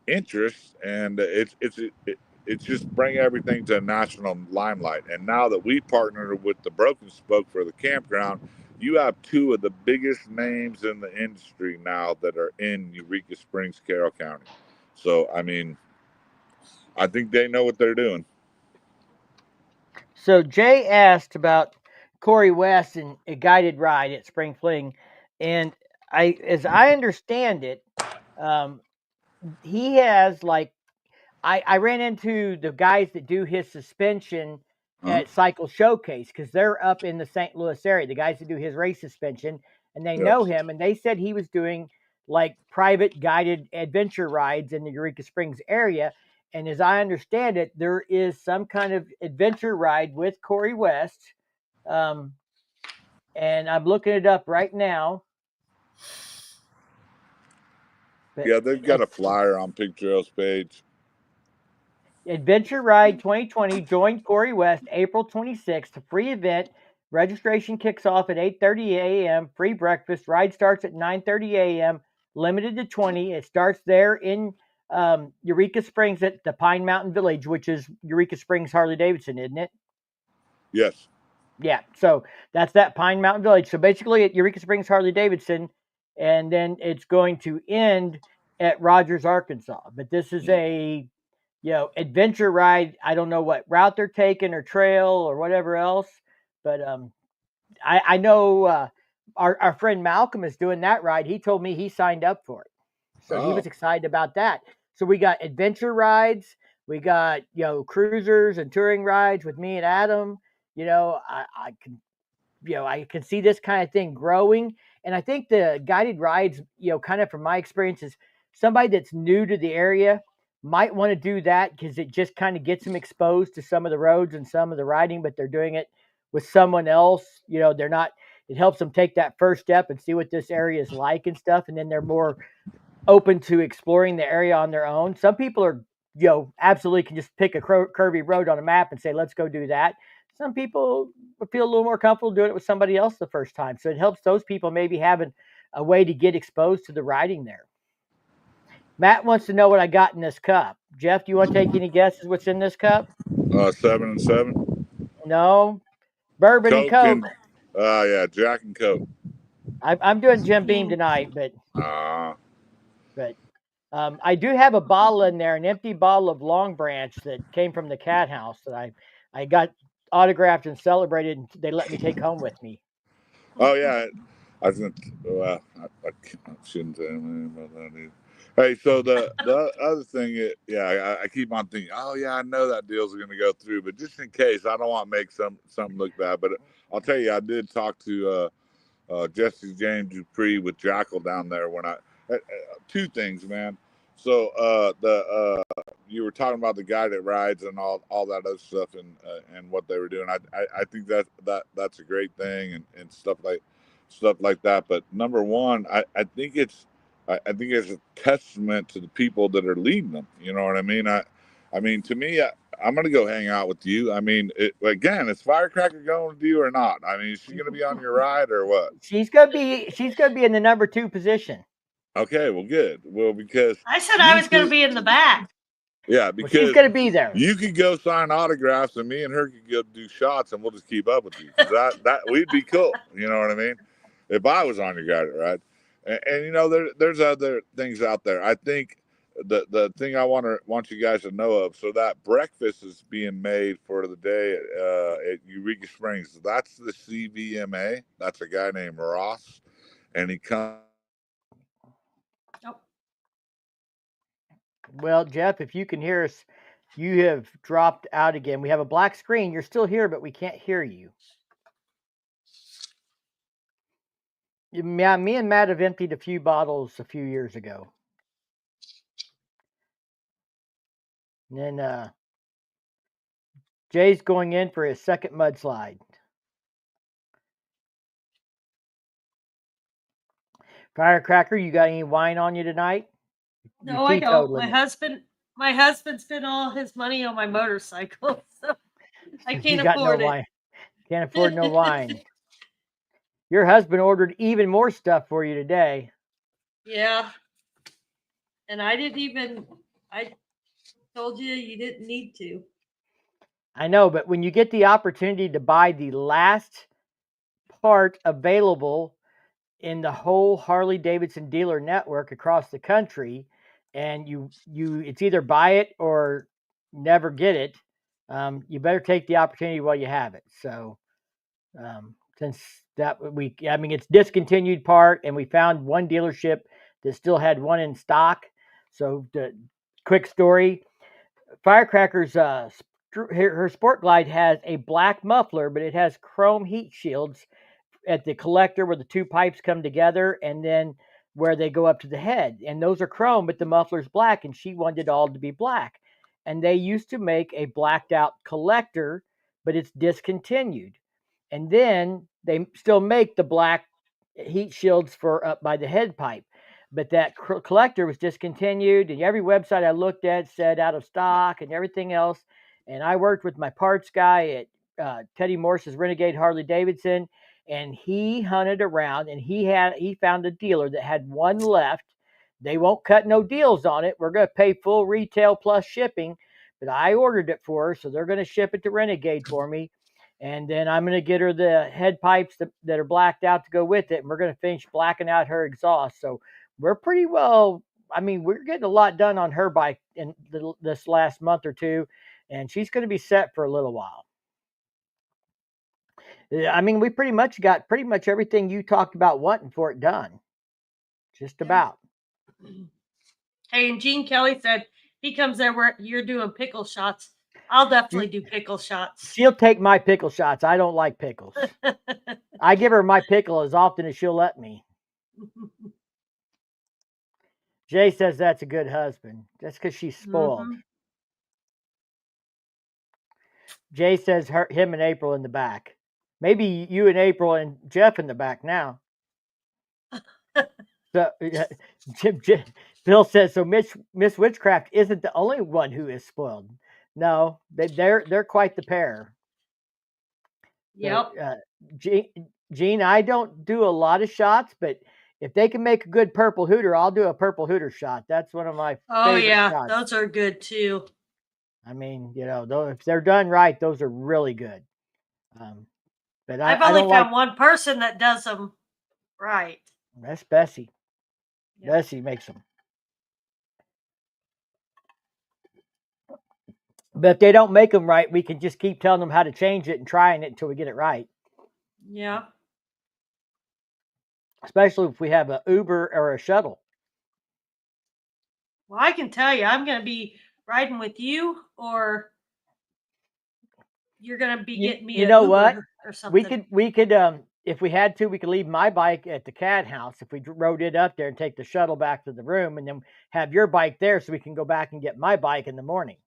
interest, and it's just bring everything to a national limelight. And now that we partnered with the Broken Spoke for the campground, you have two of the biggest names in the industry now that are in Eureka Springs, Carroll County. So, I think they know what they're doing. So Jay asked about Corey West and a guided ride at Spring Fling, and as I understand it, he has I ran into the guys that do his suspension at Cycle Showcase, because they're up in the St. Louis area, the guys that do his race suspension, and they know him, and they said he was doing private guided adventure rides in the Eureka Springs area. And as I understand it, there is some kind of adventure ride with Corey West. And I'm looking it up right now. But yeah, they've got a flyer on Pig Trail's page. Adventure Ride 2020, join Corey West April 26th, a free event. Registration kicks off at 8:30 a.m. Free breakfast. Ride starts at 9:30 a.m. Limited to 20. It starts there in Eureka Springs at the Pine Mountain Village, which is Eureka Springs Harley Davidson, isn't it? Yes. Yeah. So that's that Pine Mountain Village. So basically at Eureka Springs Harley Davidson, and then it's going to end at Rogers, Arkansas. But this is a adventure ride. I don't know what route they're taking or trail or whatever else, but I know our friend Malcolm is doing that ride. He told me he signed up for it, so he was excited about that. So we got adventure rides, we got cruisers and touring rides with me and Adam. I can see this kind of thing growing, and I think the guided rides, kind of from my experience, is somebody that's new to the area might want to do that because it just kind of gets them exposed to some of the roads and some of the riding, but they're doing it with someone else. They're not. It helps them take that first step and see what this area is like and stuff, and then they're more open to exploring the area on their own. Some people are, absolutely can just pick a curvy road on a map and say, let's go do that. Some people feel a little more comfortable doing it with somebody else the first time. So it helps those people maybe having a way to get exposed to the riding there. Matt wants to know what I got in this cup. Jeff, do you want to take any guesses what's in this cup? 7 and 7. No. Bourbon and Coke. Yeah, Jack and Coke. I'm doing Jim Beam tonight, but I do have a bottle in there, an empty bottle of Long Branch that came from the cat house that I got autographed and celebrated, and they let me take home with me. Oh yeah, I was gonna. Well, I shouldn't say anything about that either. Hey, so the other thing, I keep on thinking, oh yeah, I know that deal's going to go through, but just in case, I don't want to make something look bad. But I'll tell you, I did talk to Jesse James Dupree with Jackal down there when two things, man. So you were talking about the guy that rides and all that other stuff and what they were doing. I think that's a great thing and stuff like that. But number one, I think it's a testament to the people that are leading them. You know what I mean? I mean, to me, I'm going to go hang out with you. I mean, again, is Firecracker going with you or not? I mean, is she going to be on your ride or what? She's going to be in the number 2 position. Okay, well, good. Well, because I said I was going to be in the back. Yeah, because she's going to be there. You could go sign autographs, and me and her could go do shots, and we'll just keep up with you. That we'd be cool. You know what I mean? If I was on your guide, right? And there's other things out there. I think the thing I want you guys to know of. So that breakfast is being made for the day at Eureka Springs. That's the CVMA. That's a guy named Ross, and he comes. Well, Jeff, if you can hear us, you have dropped out again. We have a black screen. You're still here, but we can't hear you. Yeah, me and Matt have emptied a few bottles a few years ago. And then Jay's going in for his second mudslide. Firecracker, you got any wine on you tonight? No, I don't. My husband spent all his money on my motorcycle, so I can't afford it. Wine. Can't afford no wine. Your husband ordered even more stuff for you today. Yeah. And I told you didn't need to. I know, but when you get the opportunity to buy the last part available in the whole Harley Davidson dealer network across the country, and you it's either buy it or never get it, you better take the opportunity while you have it. So since it's discontinued part, and we found one dealership that still had one in stock. So the quick story, Firecracker's her Sport Glide has a black muffler, but it has chrome heat shields at the collector where the two pipes come together, and then where they go up to the head. And those are chrome, but the muffler's black, and she wanted it all to be black. And they used to make a blacked out collector, but it's discontinued. And then they still make the black heat shields for up by the head pipe. But that collector was discontinued, and every website I looked at said out of stock and everything else. And I worked with my parts guy at Teddy Morse's Renegade Harley Davidson, and he hunted around, and he found a dealer that had one left. They won't cut no deals on it. We're going to pay full retail plus shipping, but I ordered it for her, so they're going to ship it to Renegade for me. And then I'm going to get her the head pipes that are blacked out to go with it, and we're going to finish blacking out her exhaust. So we're pretty well I mean, we're getting a lot done on her bike in this last month or two, and she's going to be set for a little while. I mean, we pretty much got everything you talked about wanting for it done. Just about. Hey, and Gene Kelly said he comes there where you're doing pickle shots. I'll definitely do pickle shots. She'll take my pickle shots. I don't like pickles. I give her my pickle as often as she'll let me. Jay says that's a good husband. That's because she's spoiled. Mm-hmm. Jay says him and April in the back. Maybe you and April and Jeff in the back now. So Bill says so. Miss Witchcraft isn't the only one who is spoiled. No, they're quite the pair. Yep. So, Gene, I don't do a lot of shots, but if they can make a good purple hooter, I'll do a purple hooter shot. That's one of my favorite shots. Those are good too. I mean, if they're done right, those are really good. But I've only found one person that does them right. That's Bessie. Yep. Bessie makes them. But if they don't make them right, we can just keep telling them how to change it and trying it until we get it right. Yeah. Especially if we have an Uber or a shuttle. Well, I can tell you, I'm going to be riding with you, or you're going to be getting me. You know what? Or something. We could, if we had to, we could leave my bike at the CAD house if we rode it up there and take the shuttle back to the room, and then have your bike there so we can go back and get my bike in the morning.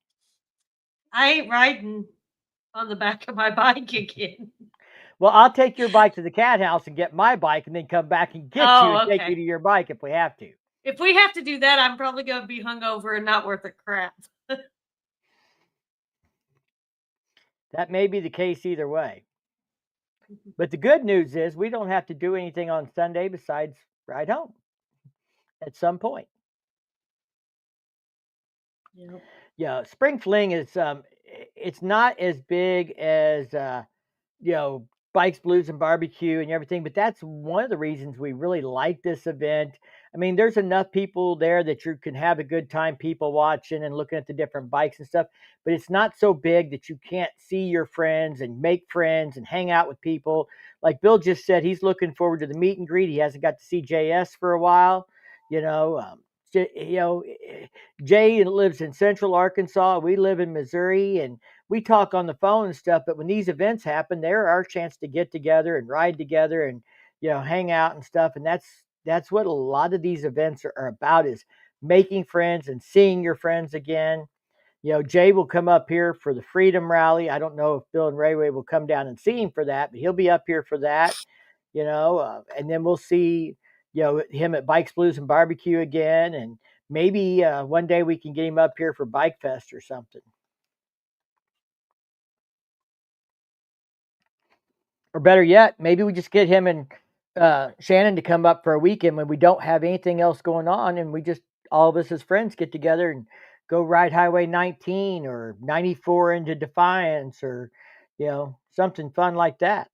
I ain't riding on the back of my bike again. Well, I'll take your bike to the CAD house and get my bike, and then come back and get you and take you to your bike if we have to. If we have to do that, I'm probably going to be hungover and not worth a crap. That may be the case either way. But the good news is we don't have to do anything on Sunday besides ride home at some point. Yep. Yeah, Spring Fling is it's not as big as Bikes, Blues, and Barbecue and everything, but that's one of the reasons we really like this event. I mean, there's enough people there that you can have a good time, people watching and looking at the different bikes and stuff, but it's not so big that you can't see your friends and make friends and hang out with people. Like Bill just said, he's looking forward to the meet and greet. He hasn't got to see JS for a while, Jay lives in Central Arkansas. We live in Missouri, and we talk on the phone and stuff. But when these events happen, they're our chance to get together and ride together and hang out and stuff. And that's what a lot of these events are about, is making friends and seeing your friends again. Jay will come up here for the Freedom Rally. I don't know if Bill and Rayway will come down and see him for that, but he'll be up here for that. And then we'll see him at Bikes, Blues, and Barbecue again, and maybe one day we can get him up here for Bike Fest or something. Or better yet, maybe we just get him and Shannon to come up for a weekend when we don't have anything else going on, and we just, all of us as friends, get together and go ride Highway 19 or 94 into Defiance, or something fun like that.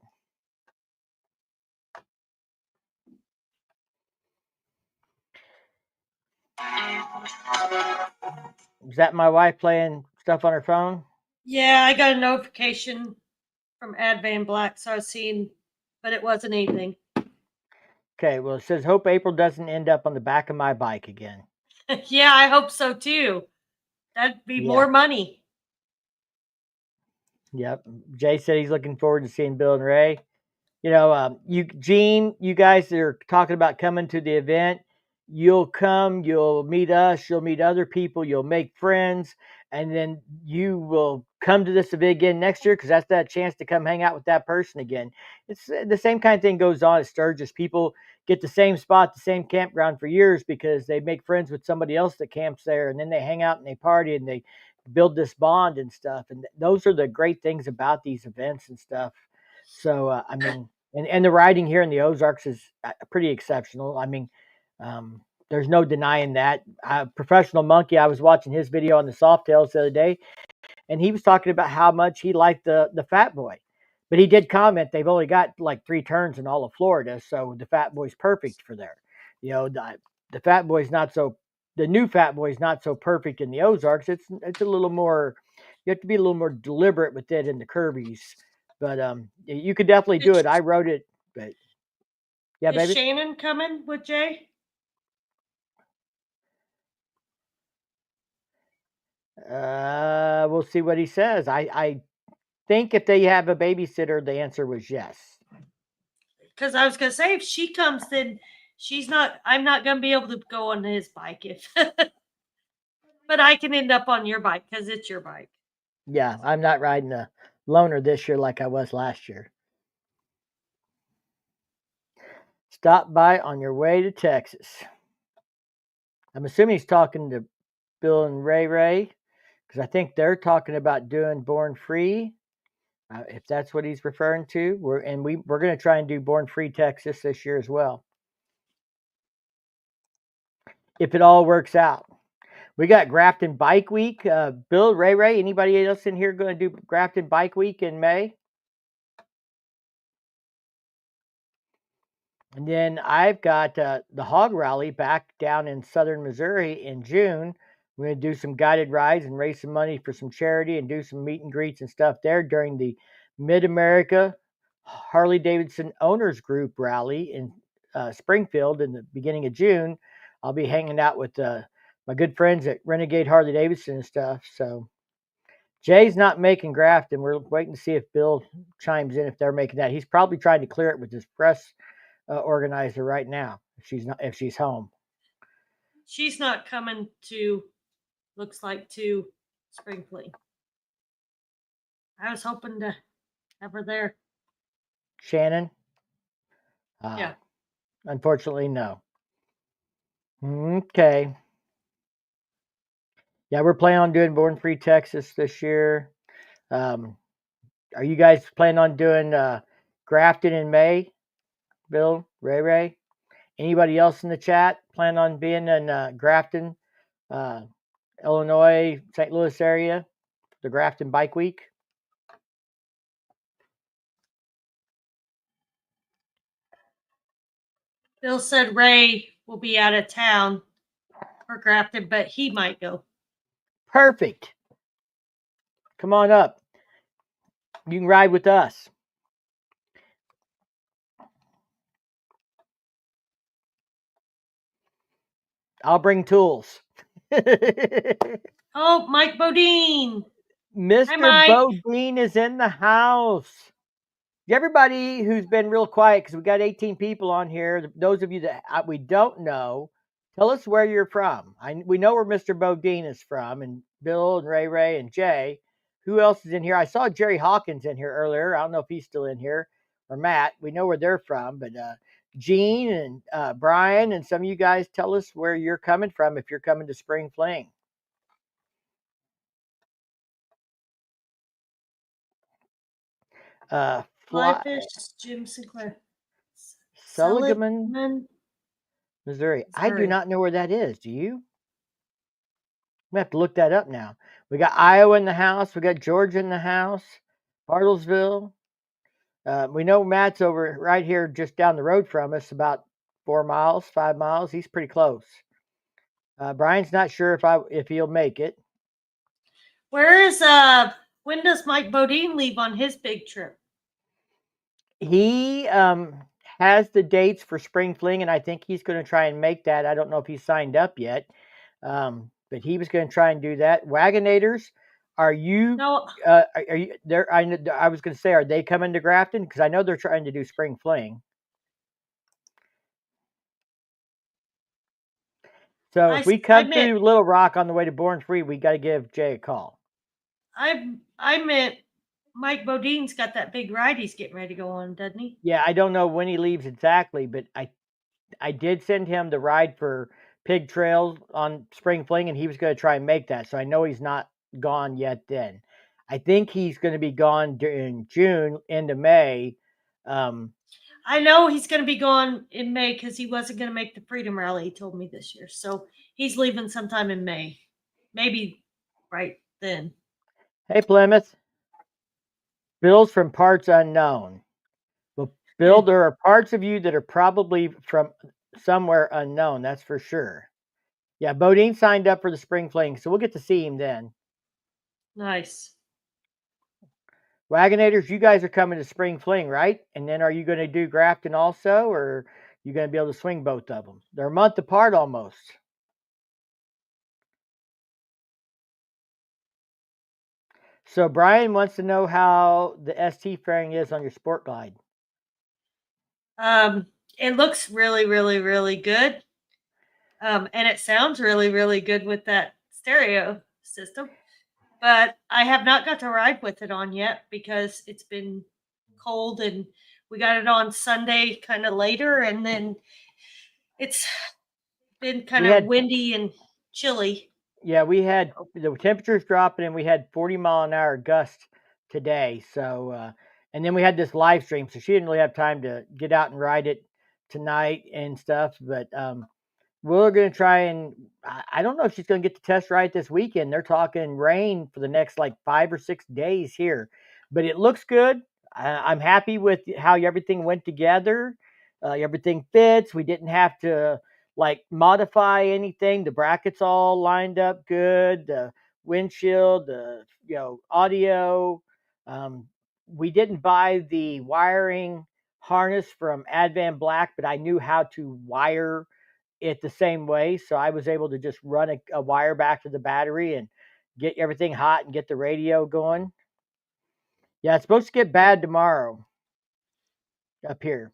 Is that my wife playing stuff on her phone? Yeah, I got a notification from Ad Van Black, so I was seeing, but it wasn't anything. Okay, well, it says, hope April doesn't end up on the back of my bike again. Yeah, I hope so too. That'd be more money. Yep. Jay said he's looking forward to seeing Bill and Ray. Gene, you guys are talking about coming to the event. You'll come, you'll meet us, you'll meet other people, you'll make friends, and then you will come to this event again next year, because that's that chance to come hang out with that person again. It's the same kind of thing goes on at Sturgis. People get the same spot, the same campground for years because they make friends with somebody else that camps there, and then they hang out and they party and they build this bond and stuff. And those are the great things about these events and stuff. So, I mean, and the riding here in the Ozarks is pretty exceptional. I mean, there's no denying that. Professional Monkey, I was watching his video on the Softails the other day, and he was talking about how much he liked the Fat Boy. But he did comment they've only got like 3 turns in all of Florida, so the Fat Boy's perfect for there. The Fat Boy's not so the new Fat Boy is not so perfect in the Ozarks. It's a little more. You have to be a little more deliberate with it in the Kirby's, but you could definitely do it. I rode it, but yeah, baby. Is Shannon coming with Jay? We'll see what he says. I think if they have a babysitter, the answer was yes. Because I was gonna say if she comes, then she's not. I'm not gonna be able to go on his bike if. But I can end up on your bike because it's your bike. Yeah, I'm not riding a loaner this year like I was last year. Stop by on your way to Texas. I'm assuming he's talking to Bill and Ray, because I think they're talking about doing Born Free. If that's what he's referring to, we're going to try and do Born Free Texas this year as well, if it all works out. We got Grafton Bike Week. Bill, Ray, anybody else in here going to do Grafton Bike Week in May? And then I've got the Hog Rally back down in southern Missouri in June. We're going to do some guided rides and raise some money for some charity and do some meet and greets and stuff there during the Mid-America Harley-Davidson Owners Group Rally in Springfield in the beginning of June. I'll be hanging out with my good friends at Renegade Harley-Davidson and stuff. So Jay's not making Grafton. We're waiting to see if Bill chimes in if they're making that. He's probably trying to clear it with his press organizer right now if she's home. She's not coming to. Looks like to Spring Fling. I was hoping to have her there. Shannon? Yeah. Unfortunately, no. Okay. Yeah, we're planning on doing Born Free Texas this year. Are you guys planning on doing Grafton in May? Bill, Ray? Anybody else in the chat plan on being in Grafton, Illinois, St. Louis area, the Grafton Bike Week? Bill said Ray will be out of town for Grafton, but he might go. Perfect. Come on up. You can ride with us. I'll bring tools. Oh, Mike Bodine. Mr. Bodine is in the house. Everybody who's been real quiet, because we got 18 people on here, those of you that we don't know, tell us where you're from. We know where Mr. Bodine is from, and Bill and Ray and Jay. Who else is in here? I saw Jerry Hawkins in here earlier. I don't know if he's still in here, or Matt. We know where they're from, but Gene and Brian and some of you guys, tell us where you're coming from if you're coming to Spring Fling. Flyfish, Jim Sinclair. Seligman, Missouri. I do not know where that is. Do you? We have to look that up now. We got Iowa in the house. We got Georgia in the house. Bartlesville. We know Matt's over right here just down the road from us, about 4 miles, 5 miles. He's pretty close. Brian's not sure if he'll make it. Where is when does Mike Bodine leave on his big trip? He has the dates for Spring Fling, and I think he's going to try and make that. I don't know if he's signed up yet, but he was going to try and do that. Wagonators, are you? No. Are you there? I was going to say, are they coming to Grafton? Because I know they're trying to do Spring Fling. So if we come through Little Rock on the way to Born Free, we got to give Jay a call. I meant Mike Bodine's got that big ride he's getting ready to go on, doesn't he? Yeah, I don't know when he leaves exactly, but I did send him the ride for Pig Trails on Spring Fling, and he was going to try and make that. So I know he's not gone yet then. I think he's going to be gone in June into May. I know he's going to be gone in May because he wasn't going to make the Freedom Rally, he told me this year. So he's leaving sometime in May. Maybe right then. Hey, Plymouth. Bill's from parts unknown. Well, Bill, there are parts of you that are probably from somewhere unknown. That's for sure. Yeah, Bodine signed up for the Spring Fling, so we'll get to see him then. Nice. Wagonators, you guys are coming to Spring Fling, right? And then are you going to do Grafton also, or are you going to be able to swing both of them? They're a month apart almost. So Brian wants to know how the ST fairing is on your Sport Glide. It looks really, really, really good. And it sounds really, really good with that stereo system. But I have not got to ride with it on yet because it's been cold, and we got it on Sunday kind of later, and then it's been kind of windy and chilly. Yeah, we had the temperatures dropping, and we had 40-mile-an-hour gusts today. So, and then we had this live stream, so she didn't really have time to get out and ride it tonight and stuff. But we're going to try, and I don't know if she's going to get to test ride this weekend. They're talking rain for the next like 5 or 6 days here, but it looks good. I'm happy with how everything went together. Everything fits. We didn't have to like modify anything. The brackets all lined up good. The windshield, the audio. We didn't buy the wiring harness from Advan Black, but I knew how to wire it the same way. So I was able to just run a wire back to the battery and get everything hot and get the radio going. Yeah, it's supposed to get bad tomorrow up here.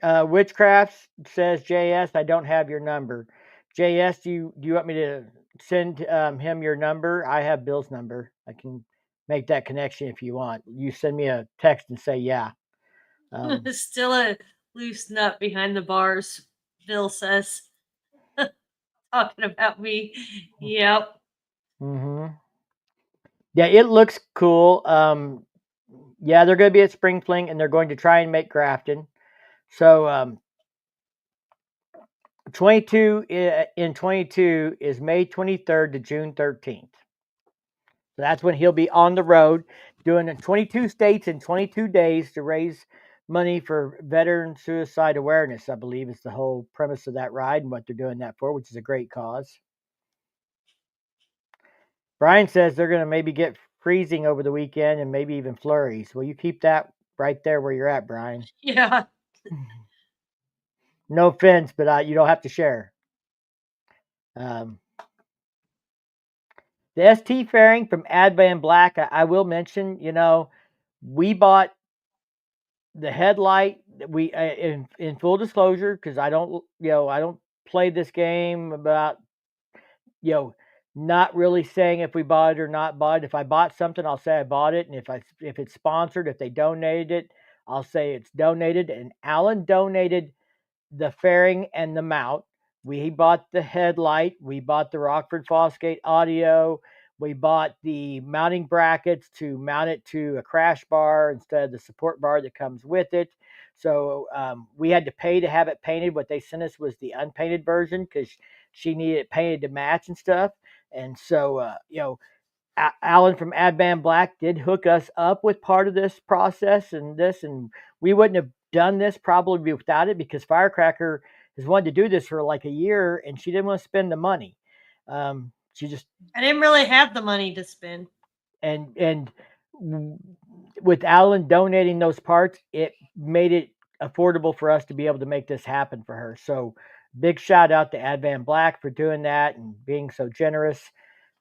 Witchcraft says, JS, I don't have your number. JS, do you want me to send him your number? I have Bill's number. I can make that connection if you want. You send me a text and say, yeah. Still a loose nut behind the bars, Bill says. Talking about me. Yep. Mm-hmm. Yeah, it looks cool. Yeah, they're going to be at Spring Fling, and they're going to try and make Grafton. So 22 is May 23rd to June 13th. So that's when he'll be on the road doing 22 states in 22 days to raise money for veteran suicide awareness, I believe is the whole premise of that ride and what they're doing that for, which is a great cause. Brian says they're going to maybe get freezing over the weekend and maybe even flurries. Will you keep that right there where you're at, Brian? Yeah. No offense, but you don't have to share. The ST fairing from Advan Black, I will mention, we bought the headlight. We in full disclosure, because I don't play this game about not really saying if we bought it or not bought it. If I bought something, I'll say I bought it, and if it's sponsored, if they donated it, I'll say it's donated. And Alan donated the fairing and the mount. We bought the headlight. We bought the Rockford Fosgate audio. We bought the mounting brackets to mount it to a crash bar instead of the support bar that comes with it. So we had to pay to have it painted. What they sent us was the unpainted version because she needed it painted to match and stuff. And so, Alan from Advan Black did hook us up with part of this process and we wouldn't have done this probably without it, because Firecracker has wanted to do this for like a year and she didn't want to spend the money. I didn't really have the money to spend. And with Alan donating those parts, it made it affordable for us to be able to make this happen for her. So big shout out to Advan Black for doing that and being so generous.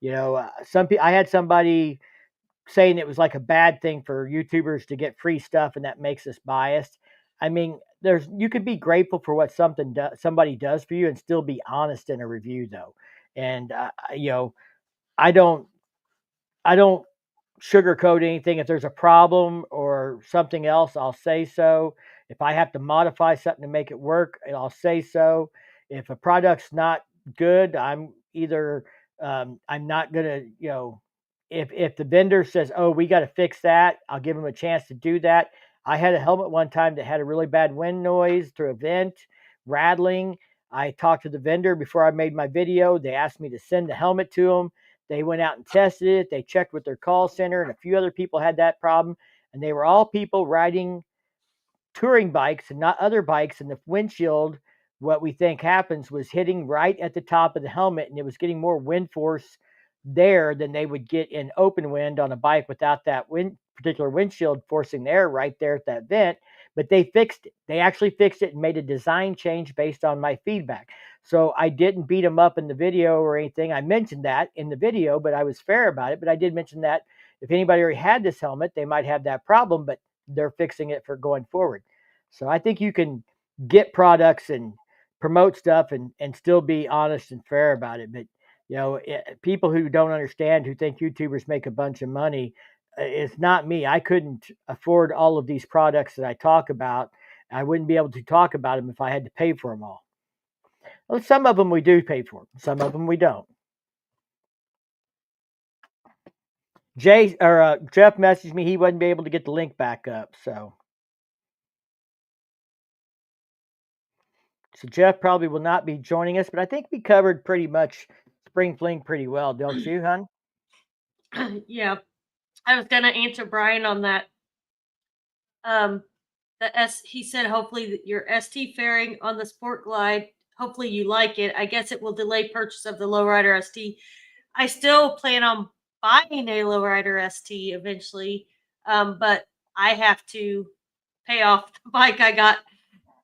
I had somebody saying it was like a bad thing for YouTubers to get free stuff and that makes us biased. I mean, you could be grateful for what somebody does for you and still be honest in a review though. And I don't sugarcoat anything. If there's a problem or something else, I'll say so. If I have to modify something to make it work, I'll say so. If a product's not good, I'm either I'm not gonna, if the vendor says, "Oh, we got to fix that," I'll give them a chance to do that. I had a helmet one time that had a really bad wind noise through a vent, rattling. I talked to the vendor before I made my video. They asked me to send the helmet to them. They went out and tested it. They checked with their call center, and a few other people had that problem. And they were all people riding touring bikes and not other bikes. And the windshield what we think happens was hitting right at the top of the helmet, and it was getting more wind force there than they would get in open wind on a bike without that particular windshield forcing the air right there at that vent. But they fixed it. They actually fixed it and made a design change based on my feedback. So I didn't beat them up in the video or anything. I mentioned that in the video, but I was fair about it. But I did mention that if anybody already had this helmet, they might have that problem, but they're fixing it for going forward. So I think you can get products and promote stuff and still be honest and fair about it. But people who don't understand, who think YouTubers make a bunch of money, it's not me. I couldn't afford all of these products that I talk about. I wouldn't be able to talk about them if I had to pay for them all. Well, some of them we do pay for, some of them we don't. Jeff messaged me he wouldn't be able to get the link back up, so Jeff probably will not be joining us, but I think we covered pretty much Spring Fling pretty well, don't you, hon? Yeah, I was gonna answer Brian on that. He said hopefully your ST fairing on the Sport Glide. Hopefully you like it. I guess it will delay purchase of the Lowrider ST. I still plan on buying a Lowrider ST eventually, but I have to pay off the bike I got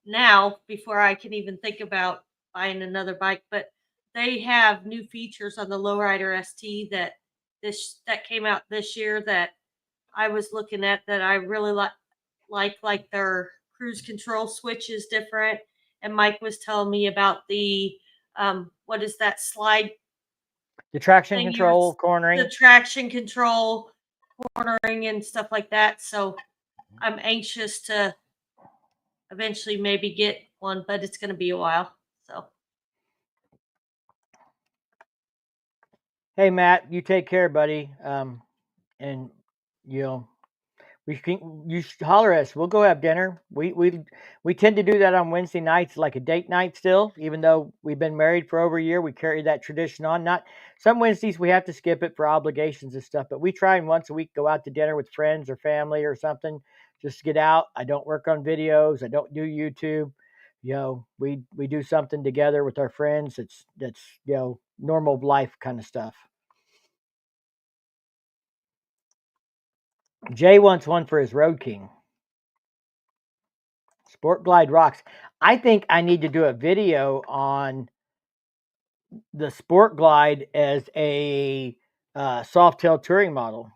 now before I can even think about buying another bike. But they have new features on the Lowrider ST that came out this year that I was looking at that I really like their cruise control switch is different. And Mike was telling me about the what is that slide? The traction control cornering. The traction control cornering and stuff like that. So I'm anxious to eventually maybe get one, but it's going to be a while. So. Hey Matt, you take care, buddy. And you should holler at us. We'll go have dinner. We tend to do that on Wednesday nights, like a date night still, even though we've been married for over a year. We carry that tradition on. Not some Wednesdays we have to skip it for obligations and stuff, but we try and once a week go out to dinner with friends or family or something, just to get out. I don't work on videos. I don't do YouTube. We do something together with our friends. That's normal life kind of stuff. Jay wants one for his Road King. Sport Glide rocks. I think I need to do a video on the Sport Glide as a soft-tail touring model.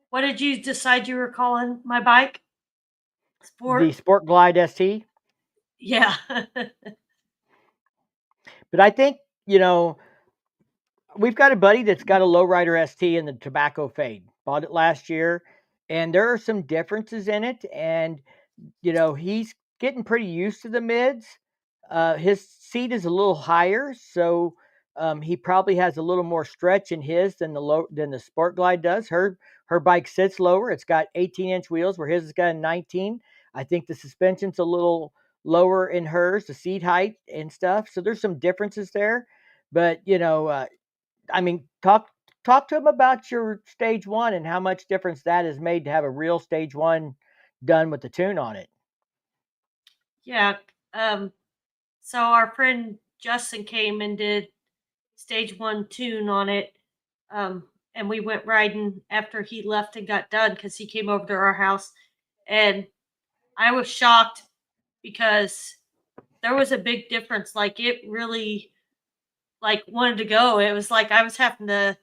What did you decide you were calling my bike? The Sport Glide ST? Yeah. But I think, we've got a buddy that's got a Lowrider ST in the Tobacco Fade. Bought it last year, and there are some differences in it, and he's getting pretty used to the mids. His seat is a little higher, so he probably has a little more stretch in his than the Sport Glide does. Her bike sits lower. It's got 18-inch wheels, where his has got a 19. I think the suspension's a little lower in hers, the seat height and stuff. So there's some differences there. But talk to him about your stage one and how much difference that has made to have a real stage one done with the tune on it. Yeah. So our friend Justin came and did stage one tune on it. And we went riding after he left and got done because he came over to our house. And I was shocked because there was a big difference. Like it really wanted to go. It was like I was having to,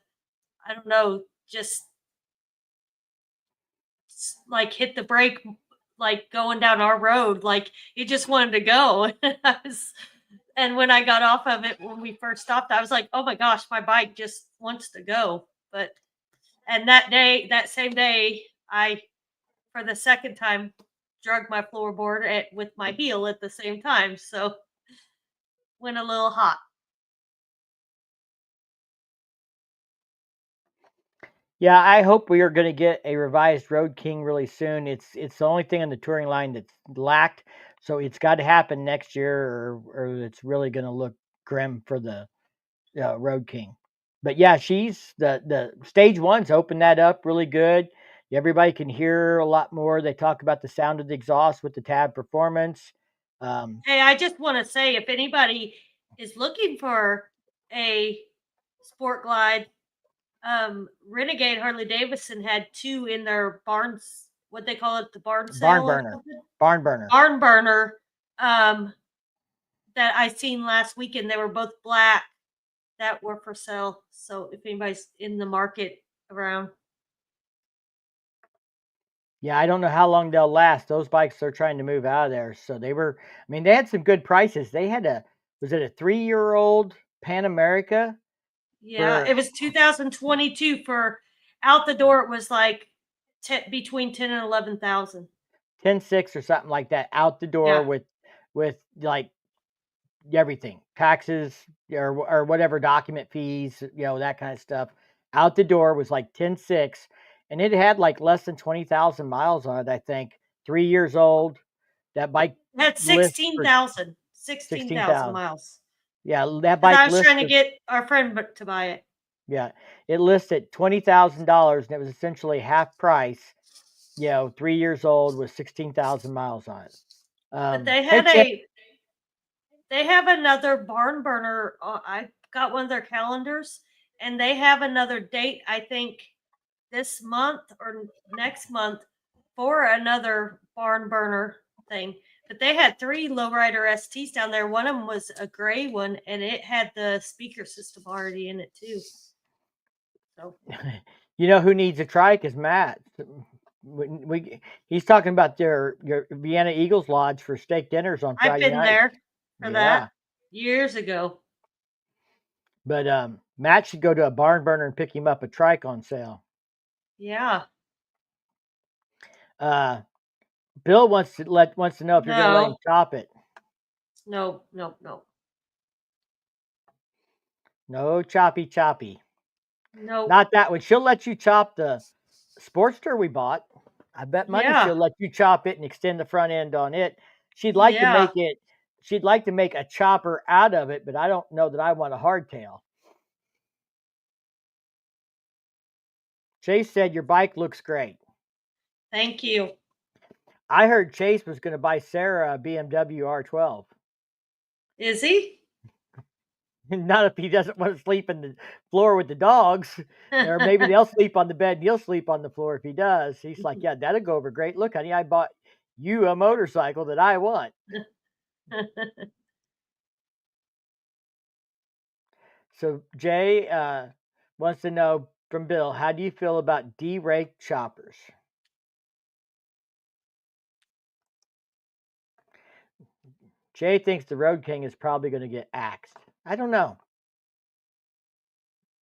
I don't know, just like hit the brake, like going down our road. Like it just wanted to go. And when I got off of it, when we first stopped, I was like, oh my gosh, my bike just wants to go. And that same day, I, for the second time, drug my floorboard with my heel at the same time. So went a little hot. Yeah, I hope we are going to get a revised Road King really soon. It's the only thing on the touring line that's lacked, so it's got to happen next year, or it's really going to look grim for the Road King. But yeah, she's the stage one's opened that up really good. Everybody can hear a lot more. They talk about the sound of the exhaust with the Tab Performance. Hey, I just want to say, if anybody is looking for a sport glide, Renegade Harley Davidson had 2 in their barns. What they call it, the barn sale or something? Barn burner. Barn burner. That I seen last weekend. They were both black that were for sale. So if anybody's in the market around. Yeah, I don't know how long they'll last. Those bikes are trying to move out of there. So they had some good prices. They had was it a 3-year-old Pan America? Yeah, it was 2022 for out the door. It was like between 10 and 11,000. 10.6 or something like that out the door with like everything, taxes or whatever, document fees, that kind of stuff. Out the door was like 10.6, and it had like less than 20,000 miles on it. I think 3 years old. That bike had 16,000 miles. Yeah, that bike. I was trying to get our friend to buy it. Yeah, it listed $20,000, and it was essentially half price. 3 years old with 16,000 miles on it. But they had they have another barn burner. I got one of their calendars, and they have another date, I think this month or next month, for another barn burner thing. But they had 3 lowrider STs down there. One of them was a gray one, and it had the speaker system already in it too. So, you know who needs a trike is Matt. He's talking about your Vienna Eagles Lodge for steak dinners on Friday night. I've been there for that years ago. But Matt should go to a barn burner and pick him up a trike on sale. Yeah. Bill wants to know if you're going to let him chop it. No. No choppy. No. Not that one. She'll let you chop the Sportster we bought. I bet money she'll let you chop it and extend the front end on it. She'd like to make it. She'd like to make a chopper out of it, but I don't know that I want a hardtail. Chase said your bike looks great. Thank you. I heard Chase was going to buy Sarah a BMW R12. Is he? Not if he doesn't want to sleep in the floor with the dogs. Or maybe they'll sleep on the bed and he'll sleep on the floor if he does. He's like, yeah, that'll go over great. Look, honey, I bought you a motorcycle that I want. So Jay wants to know from Bill, how do you feel about D-rake choppers? Jay thinks the Road King is probably going to get axed. I don't know.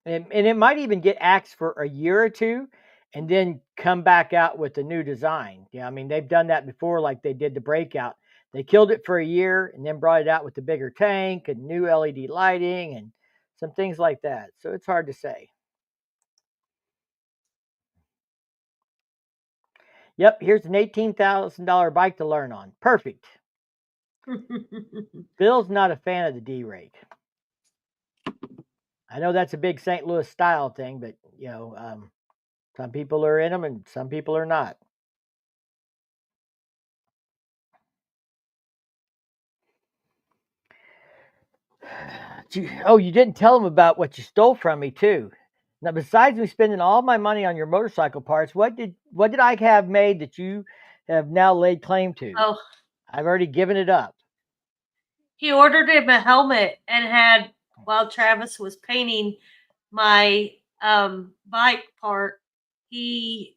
And it might even get axed for a year or two and then come back out with a new design. Yeah, I mean, they've done that before, like they did the Breakout. They killed it for a year and then brought it out with the bigger tank and new LED lighting and some things like that. So it's hard to say. Yep, here's an $18,000 bike to learn on. Perfect. Bill's not a fan of the D-rake. I know that's a big St. Louis style thing, but some people are in them and some people are not. You didn't tell them about what you stole from me too. Now, besides me spending all my money on your motorcycle parts, what did I have made that you have now laid claim to? Oh, I've already given it up. He ordered him a helmet and while Travis was painting my bike part, he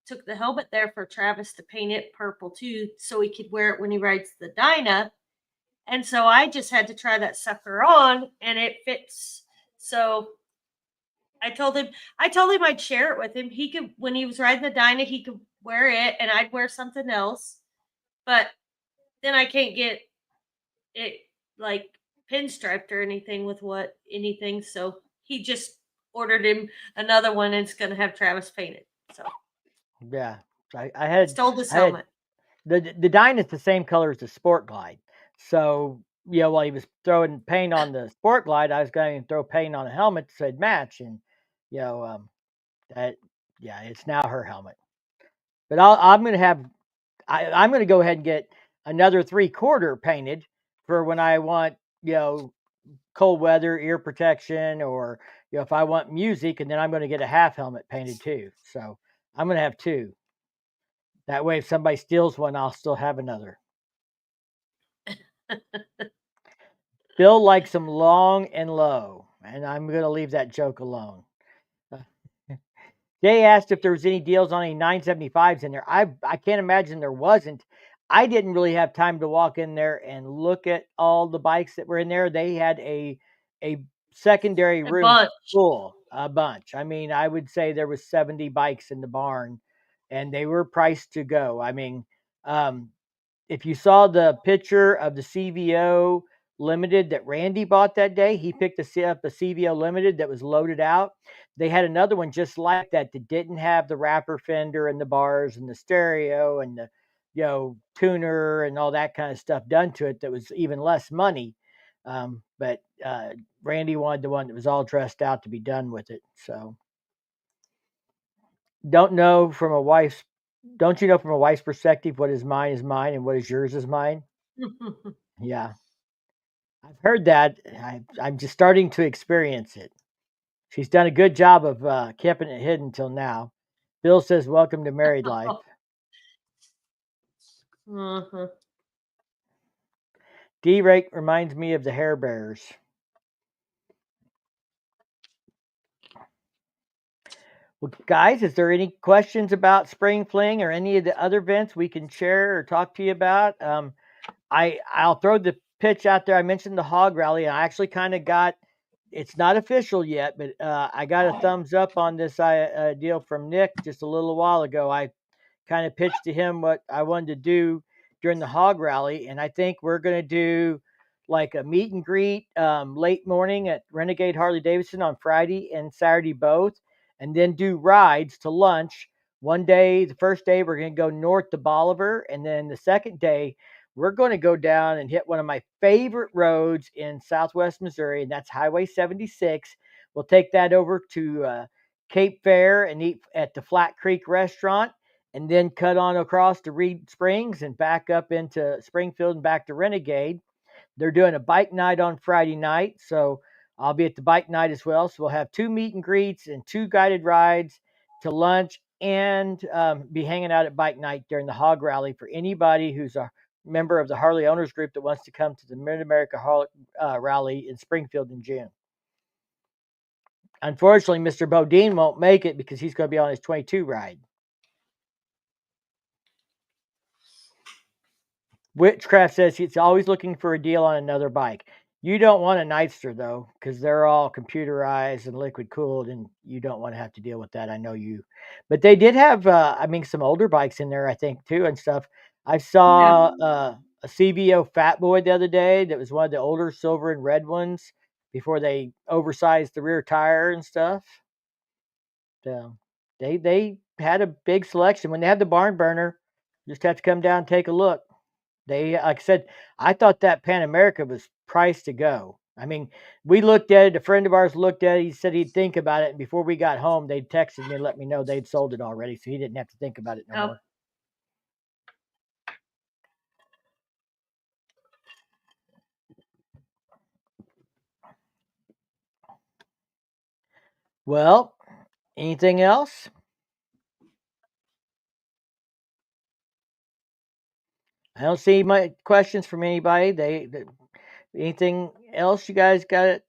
took the helmet there for Travis to paint it purple too, so he could wear it when he rides the Dyna. And so I just had to try that sucker on, and it fits. So I told him I'd share it with him. He could, when he was riding the Dyna, he could wear it, and I'd wear something else. But then I can't get it like pinstriped or anything anything. So he just ordered him another one, and it's going to have Travis painted. So yeah, I stole this helmet. The Dyna is the same color as the Sport Glide. So while he was throwing paint on the Sport Glide, I was going to throw paint on a helmet that said match, and it's now her helmet. But I'm going to go ahead and get another 3/4 painted for when I want, cold weather, ear protection, or if I want music, and then I'm going to get a half helmet painted too. So I'm going to have 2. That way, if somebody steals one, I'll still have another. Bill likes them long and low, and I'm going to leave that joke alone. Jay asked if there was any deals on any 975s in there. I can't imagine there wasn't. I didn't really have time to walk in there and look at all the bikes that were in there. They had a secondary room full, a bunch. I mean, I would say there was 70 bikes in the barn, and they were priced to go. I mean, if you saw the picture of the CVO Limited that Randy bought that day, he picked up a CVO Limited that was loaded out. They had another one just like that didn't have the wrapper fender and the bars and the stereo and the tuner and all that kind of stuff done to it that was even less money. But Randy wanted the one that was all dressed out to be done with it. So don't you know from a wife's perspective what is mine and what is yours is mine? Yeah. I've heard that. I'm just starting to experience it. She's done a good job of keeping it hidden until now. Bill says, "Welcome to married life." Mm-hmm. D-Rake reminds me of the Hair Bears. Well, guys, is there any questions about Spring Fling or any of the other events we can share or talk to you about? I'll throw the pitch out there. I mentioned the Hog Rally. I actually kind of got, it's not official yet, but I got a thumbs up on this deal from Nick just a little while ago. I kind of pitched to him what I wanted to do during the Hog Rally, and I think we're going to do like a meet and greet late morning at Renegade Harley Davidson on Friday and Saturday both, and then do rides to lunch. One day, the first day, we're going to go north to Bolivar, and then the second day, we're going to go down and hit one of my favorite roads in Southwest Missouri, and that's Highway 76. We'll take that over to Cape Fair and eat at the Flat Creek restaurant, and then cut on across to Reed Springs and back up into Springfield and back to Renegade. They're doing a bike night on Friday night, so I'll be at the bike night as well. So we'll have 2 meet and greets and 2 guided rides to lunch, and be hanging out at bike night during the Hog Rally for anybody who's a member of the Harley Owners Group that wants to come to the Mid-America Harley Rally in Springfield in June. Unfortunately, Mr. Bodine won't make it because he's going to be on his 22 ride. Witchcraft says he's always looking for a deal on another bike. You don't want a Nightster, though, because they're all computerized and liquid cooled, and you don't want to have to deal with that. I know you. But they did have, some older bikes in there, I think, too, and stuff. I saw a CVO Fat Boy the other day that was one of the older silver and red ones before they oversized the rear tire and stuff. So they had a big selection. When they had the barn burner, you just have to come down and take a look. They, like I said, I thought that Pan America was priced to go. I mean, we looked at it. A friend of ours looked at it. He said he'd think about it. And before we got home, they'd texted me and let me know they'd sold it already. So he didn't have to think about it no more. Well, anything else? I don't see my questions from anybody. Anything else you guys got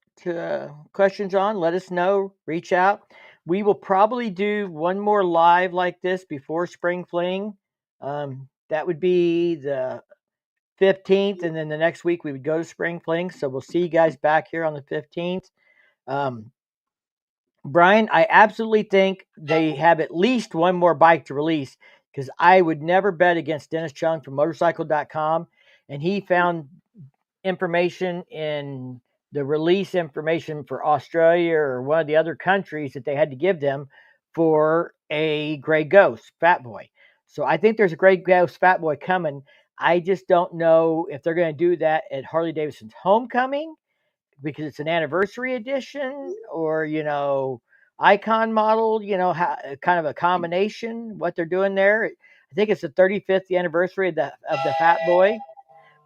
questions on? Let us know. Reach out. We will probably do one more live like this before Spring Fling. That would be the 15th, and then the next week we would go to Spring Fling. So we'll see you guys back here on the 15th. Brian, I absolutely think they have at least one more bike to release, because I would never bet against Dennis Chung from motorcycle.com. And he found information in the release information for Australia or one of the other countries that they had to give them for a Grey Ghost Fat Boy. So I think there's a Grey Ghost Fat Boy coming. I just don't know if they're going to do that at Harley Davidson's homecoming because it's an anniversary edition, or icon model, kind of a combination what they're doing there. I think it's the 35th anniversary of the Fat Boy.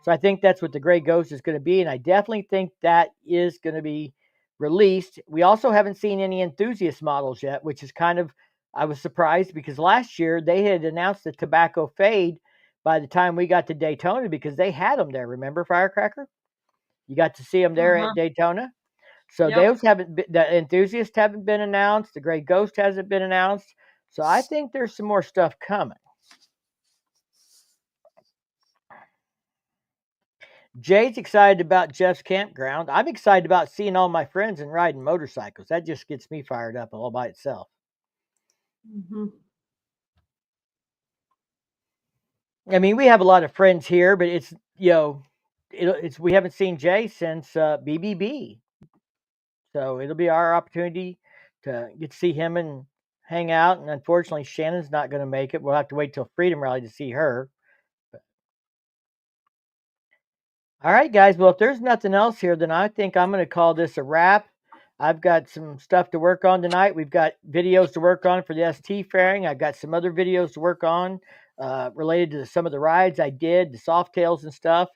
So I think that's what the Gray Ghost is going to be, and I definitely think that is going to be released. We also haven't seen any enthusiast models yet, which is kind of, I was surprised because last year they had announced the Tobacco Fade by the time we got to Daytona because they had them there. Remember, Firecracker? You got to see them there at Daytona. So those haven't been, the enthusiasts haven't been announced. The Gray Ghost hasn't been announced. So I think there's some more stuff coming. Jay's excited about Jeff's campground. I'm excited about seeing all my friends and riding motorcycles. That just gets me fired up all by itself. Mm-hmm. I mean, we have a lot of friends here, but it's, we haven't seen Jay since BBB. So it'll be our opportunity to get to see him and hang out. And unfortunately, Shannon's not going to make it. We'll have to wait till Freedom Rally to see her. All right, guys. Well, if there's nothing else here, then I think I'm going to call this a wrap. I've got some stuff to work on tonight. We've got videos to work on for the ST fairing. I've got some other videos to work on related to some of the rides I did, the Softails and stuff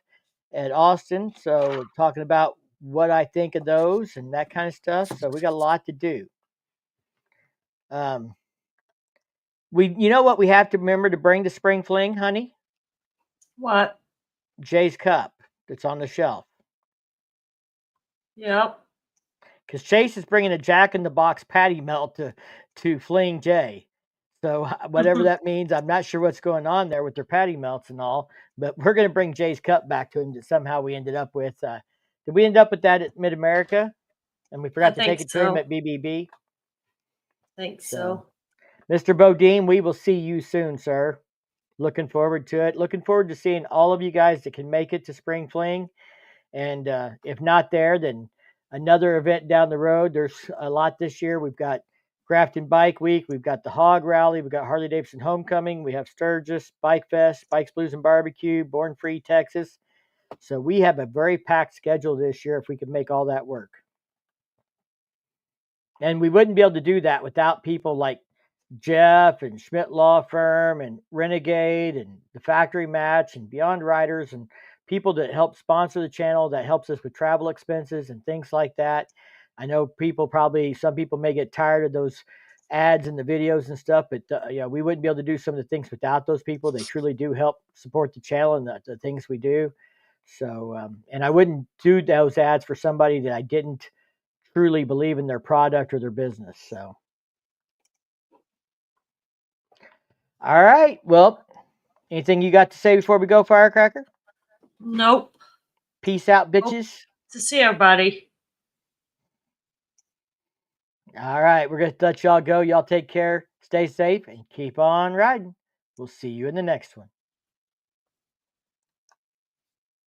at Austin. So talking about what I think of those and that kind of stuff. So we got a lot to do. You know what we have to remember to bring to Spring Fling, honey? What? Jay's cup that's on the shelf. Yep. Because Chase is bringing a Jack in the Box patty melt to Fling Jay. So whatever that means, I'm not sure what's going on there with their patty melts and all. But we're going to bring Jay's cup back to him that somehow we ended up with. Did we end up with that at Mid America? And we forgot to take it to him at BBB? I think so. Mr. Bodine, we will see you soon, sir. Looking forward to it. Looking forward to seeing all of you guys that can make it to Spring Fling. And if not there, then another event down the road. There's a lot this year. We've got Grafton Bike Week. We've got the Hog Rally. We've got Harley Davidson Homecoming. We have Sturgis, Bike Fest, Bikes, Blues, and Barbecue, Born Free, Texas. So we have a very packed schedule this year if we could make all that work. And we wouldn't be able to do that without people like Jeff and Schmidt Law Firm and Renegade and the Factory Match and Beyond Riders and people that help sponsor the channel, that helps us with travel expenses and things like that. I know some people may get tired of those ads and the videos and stuff, but we wouldn't be able to do some of the things without those people. They truly do help support the channel and the things we do. So, and I wouldn't do those ads for somebody that I didn't truly believe in their product or their business. So, all right. Well, anything you got to say before we go, Firecracker? Nope. Peace out, bitches. To see everybody. All right. We're going to let y'all go. Y'all take care. Stay safe and keep on riding. We'll see you in the next one.